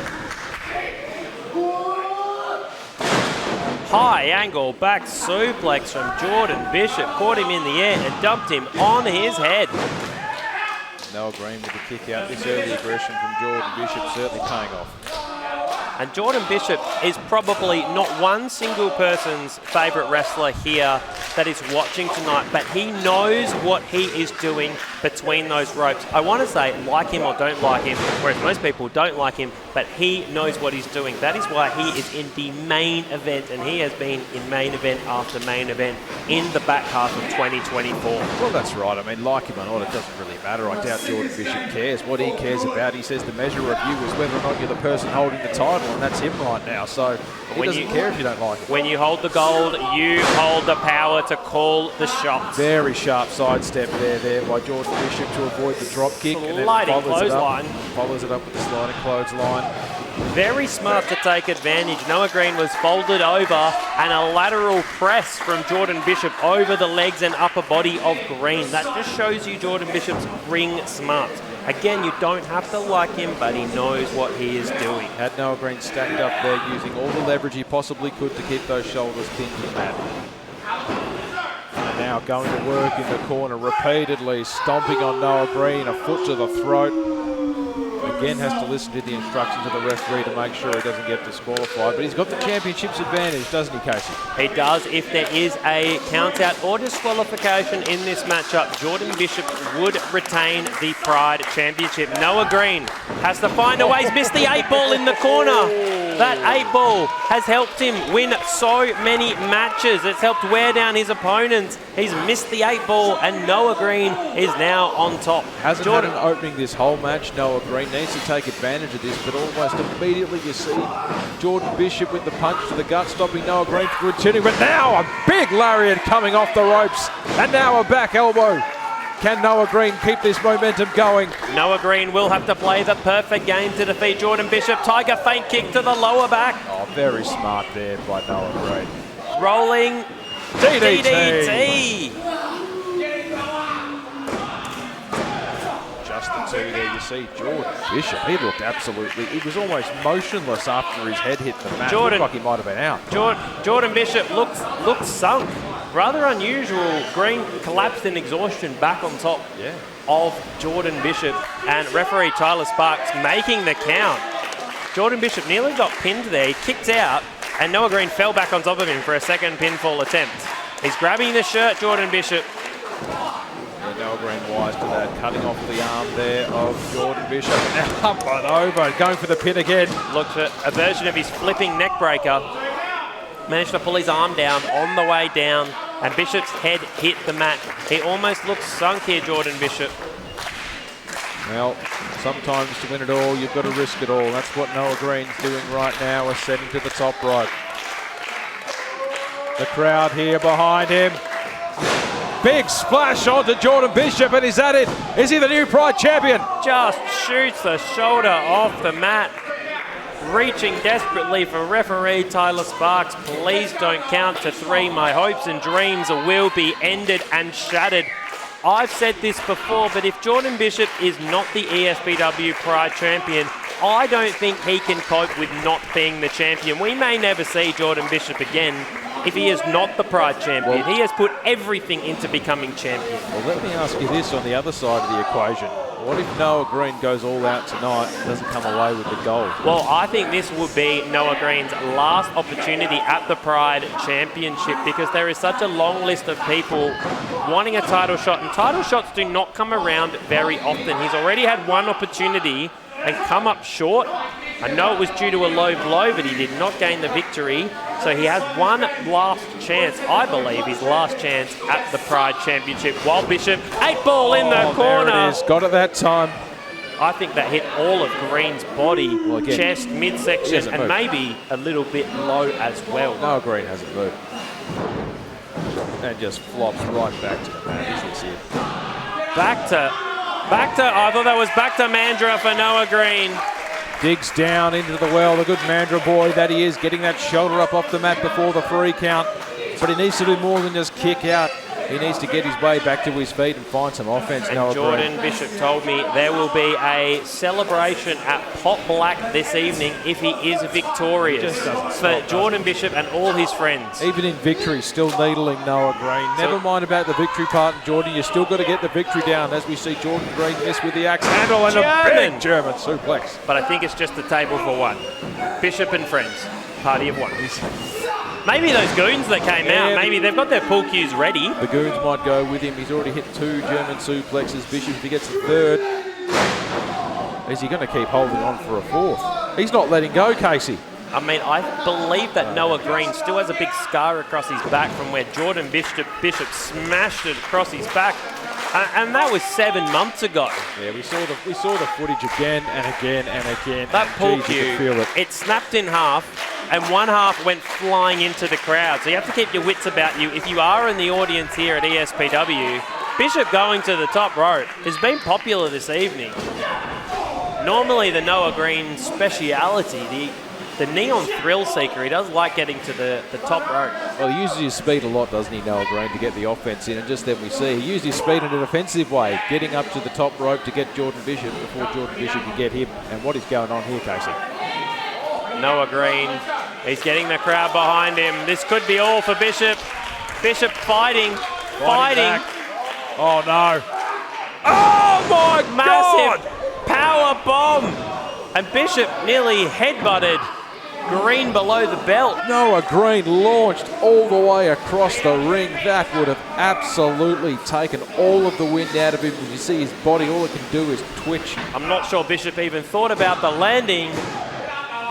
High angle back suplex from Jordan Bishop. Caught him in the air and dumped him on his head. Noah Greene with the kick out. This early aggression from Jordan Bishop certainly paying off. And Jordan Bishop is probably not one single person's favourite wrestler here that is watching tonight, but he knows what he is doing between those ropes. I want to say like him or don't like him, whereas most people don't like him, but he knows what he's doing. That is why he is in the main event, and he has been in main event after main event in the back half of 2024. Well, that's right. I mean, like him or not, it doesn't really matter. I doubt Jordan Bishop cares. What he cares about, he says the measure of you is whether or not you're the person holding the title, and that's him right now. So he doesn't care if you don't like him. When you hold the gold, you hold the power to call the shots. Very sharp sidestep there by Jordan Bishop to avoid the drop kick. Sliding clothesline. Follows it up with the sliding clothesline. Very smart to take advantage. Noah Greene was folded over, and a lateral press from Jordan Bishop over the legs and upper body of Greene. That just shows you Jordan Bishop's ring smarts. Again, you don't have to like him, but he knows what he is doing. Had Noah Greene stacked up there using all the leverage he possibly could to keep those shoulders pinned to the mat. And now going to work in the corner repeatedly, stomping on Noah Greene, a foot to the throat. again has to listen to the instructions of the referee to make sure he doesn't get disqualified. But he's got the championship's advantage, doesn't he, Casey? He does. If there is a count-out or disqualification in this matchup, Jordan Bishop would retain the Pride Championship. Noah Greene has to find a way. He's missed the 8-ball in the corner. That 8-ball has helped him win so many matches. It's helped wear down his opponents. He's missed the 8-ball, and Noah Greene is now on top. Hasn't had an opening this whole match. Noah Greene needs to take advantage of this, but almost immediately you see Jordan Bishop with the punch to the gut, stopping Noah Greene from returning. But now a big lariat coming off the ropes, and now a back elbow. Can Noah Greene keep this momentum going? Noah Greene will have to play the perfect game to defeat Jordan Bishop. Tiger feint kick to the lower back. Oh, very smart there by Noah Greene. Rolling DDT. Just the two there. You see Jordan Bishop. He looked absolutely, he was almost motionless after his head hit the mat. Looked like he might have been out. Jordan Bishop looked sunk. Rather unusual. Greene collapsed in exhaustion back on top of Jordan Bishop, and referee Tyler Sparks making the count. Jordan Bishop nearly got pinned there. He kicked out, and Noah Greene fell back on top of him for a second pinfall attempt. He's grabbing the shirt, Jordan Bishop. Yeah, Noah Greene wise to that, cutting off the arm there of Jordan Bishop. Now up and over, going for the pin again. Looks at a version of his flipping neck breaker. Managed to pull his arm down on the way down, and Bishop's head hit the mat. He almost looks sunk here, Jordan Bishop. Well, sometimes to win it all, you've got to risk it all. That's what Noah Greene's doing right now, ascending to the top rope. The crowd here behind him. Big splash onto Jordan Bishop, and is that it? Is he the new Pride champion? Just shoots the shoulder off the mat. Reaching desperately for referee Tyler Sparks. Please don't count to 3. My hopes and dreams will be ended and shattered. I've said this before, but if Jordan Bishop is not the ESPW Pride champion, I don't think he can cope with not being the champion. We may never see Jordan Bishop again if he is not the Pride champion. He has put everything into becoming champion. Well, let me ask you this on the other side of the equation. What if Noah Greene goes all out tonight and doesn't come away with the gold? Well, I think this would be Noah Greene's last opportunity at the Pride Championship, because there is such a long list of people wanting a title shot, and title shots do not come around very often. He's already had one opportunity and come up short. I know it was due to a low blow, but he did not gain the victory. So he has one last chance, I believe, his last chance at the Pride Championship. While Bishop, 8-ball in the corner. There it is. Got it that time. I think that hit all of Greene's body, chest, midsection, and maybe a little bit low as well. Noah Greene hasn't moved. And just flops right back to the mat. Easily see it. Back to, I thought that was back to Mandra for Noah Greene. Digs down into the well, the good Mandra boy that he is, getting that shoulder up off the mat before the free count. But he needs to do more than just kick out. He needs to get his way back to his feet and find some offense. And Jordan Bishop told me there will be a celebration at Pot Black this evening if he is victorious for Jordan Bishop and all his friends. Even in victory, still needling Noah Greene. Never mind about the victory part, Jordan. You still got to get the victory down, as we see Jordan Greene miss with the axe handle and a big German suplex. But I think it's just a table for one. Bishop and friends, party of one. Maybe those goons that came out, maybe they've got their pull cues ready. The goons might go with him. He's already hit 2 German suplexes. Bishop, if he gets the 3rd, is he going to keep holding on for a 4th? He's not letting go, Casey. I mean, I believe that Noah Greene still has a big scar across his back from where Jordan Bishop smashed it across his back. And that was 7 months ago. Yeah, we saw the footage again and again and again. That pull cue, it snapped in half, and one half went flying into the crowd. So you have to keep your wits about you. If you are in the audience here at ESPW, Bishop going to the top rope has been popular this evening. Normally the Noah Greene speciality, the Neon Thrill Seeker, he does like getting to the top rope. Well, he uses his speed a lot, doesn't he, Noah Greene, to get the offense in. And just then we see he used his speed in an offensive way, getting up to the top rope to get Jordan Bishop before Jordan Bishop could get him. And what is going on here, Casey? Noah Greene, he's getting the crowd behind him. This could be all for Bishop. Bishop fighting. Back. Oh, no. Oh, my God! Massive power power bomb. And Bishop nearly headbutted Greene below the belt. Noah Greene launched all the way across the ring. That would have absolutely taken all of the wind out of him. As you see his body, all it can do is twitch. I'm not sure Bishop even thought about the landing.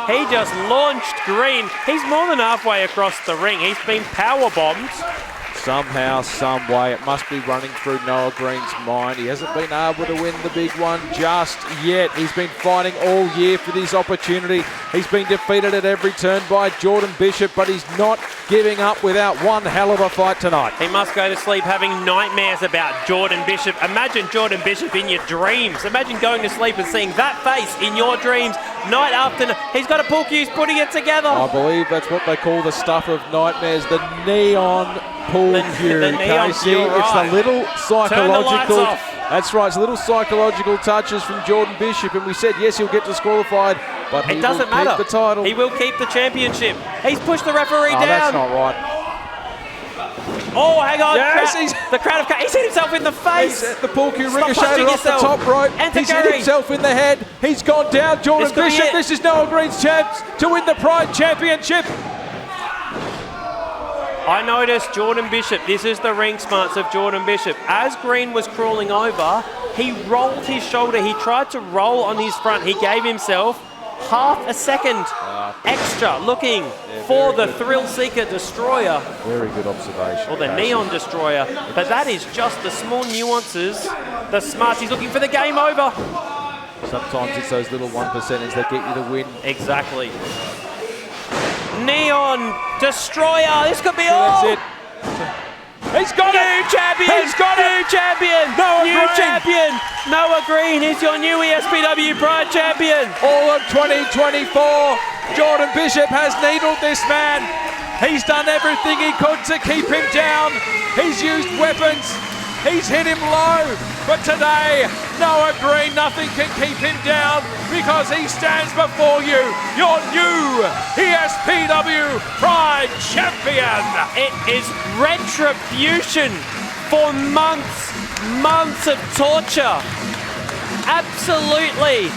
He just launched Greene. He's more than halfway across the ring. He's been power bombed. Somehow, some way, it must be running through Noah Greene's mind. He hasn't been able to win the big one just yet. He's been fighting all year for this opportunity. He's been defeated at every turn by Jordan Bishop, but he's not giving up without one hell of a fight tonight. He must go to sleep having nightmares about Jordan Bishop. Imagine Jordan Bishop in your dreams. Imagine going to sleep and seeing that face in your dreams night after night. He's got a pull cues putting it together. I believe that's what they call the stuff of nightmares, the neon pull cue, Casey. Right. It's the little psychological. off. That's right, it's little psychological touches from Jordan Bishop, and we said yes, he'll get disqualified, but he It doesn't will matter. keep the title. He will keep the championship. He's pushed the referee down. That's not right. Oh, hang on. Yes, the crowd of... He's hit himself in the face. The pull cue Stop ricocheted punching off the yourself. top rope. Enter He's hit Gary. himself in the head. He's gone down. Jordan This could be Bishop. it. This is Noah Greene's chance to win the Pride Championship. I noticed Jordan Bishop. This is the ring smarts of Jordan Bishop. As Greene was crawling over, he rolled his shoulder. He tried to roll on his front. He gave himself half a second extra looking for the Thrill Seeker Destroyer. Very good observation. Or the Casey. Neon Destroyer. But that is just the small nuances. The smarts. He's looking for the game over. Sometimes it's those little 1%ers that get you the win. Exactly. Neon Destroyer. This could be all. That's it. He's got New it. champion. He's got New it. champion. Noah New Greene. champion. Noah Greene is your new ESPW Pride champion. All of 2024, Jordan Bishop has needled this man. He's done everything he could to keep him down. He's used weapons. He's hit him low. But today, Noah Greene, nothing can keep him down because he stands before you, your new ESPW Pride champion. It is retribution for months of torture. Absolutely.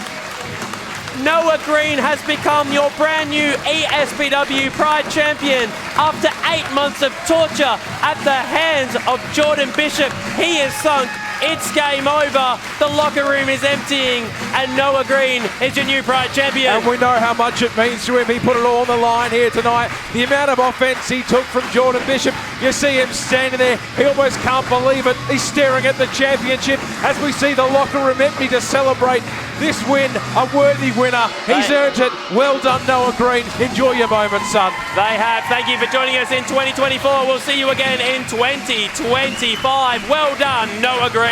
Noah Greene has become your brand new ESPW Pride champion after 8 months of torture at the hands of Jordan Bishop. He is sunk. It's game over. The locker room is emptying, and Noah Greene is your new Pride champion. And we know how much it means to him. He put it all on the line here tonight. The amount of offense he took from Jordan Bishop. You see him standing there. He almost can't believe it. He's staring at the championship as we see the locker room empty to celebrate this win. A worthy winner. He's earned it. Well done, Noah Greene. Enjoy your moment, son. They have. Thank you for joining us in 2024. We'll see you again in 2025. Well done, Noah Greene.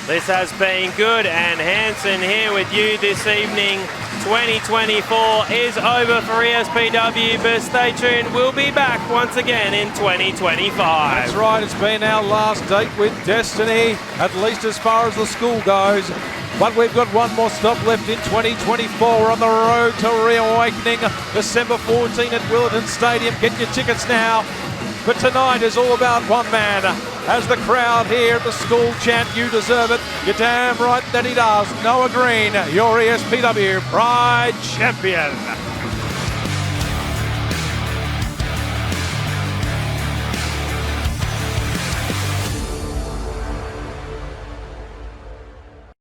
This has been Good and Hanson here with you this evening. 2024 is over for ESPW, but stay tuned. We'll be back once again in 2025. That's right, it's been our last date with Destiny, at least as far as the school goes. But we've got one more stop left in 2024 on the road to Re-Awakening, December 14 at Willerton Stadium. Get your tickets now. But tonight is all about one man. As the crowd here at the school chant, you deserve it. You're damn right that he does. Noah Greene, your ESPW Pride champion.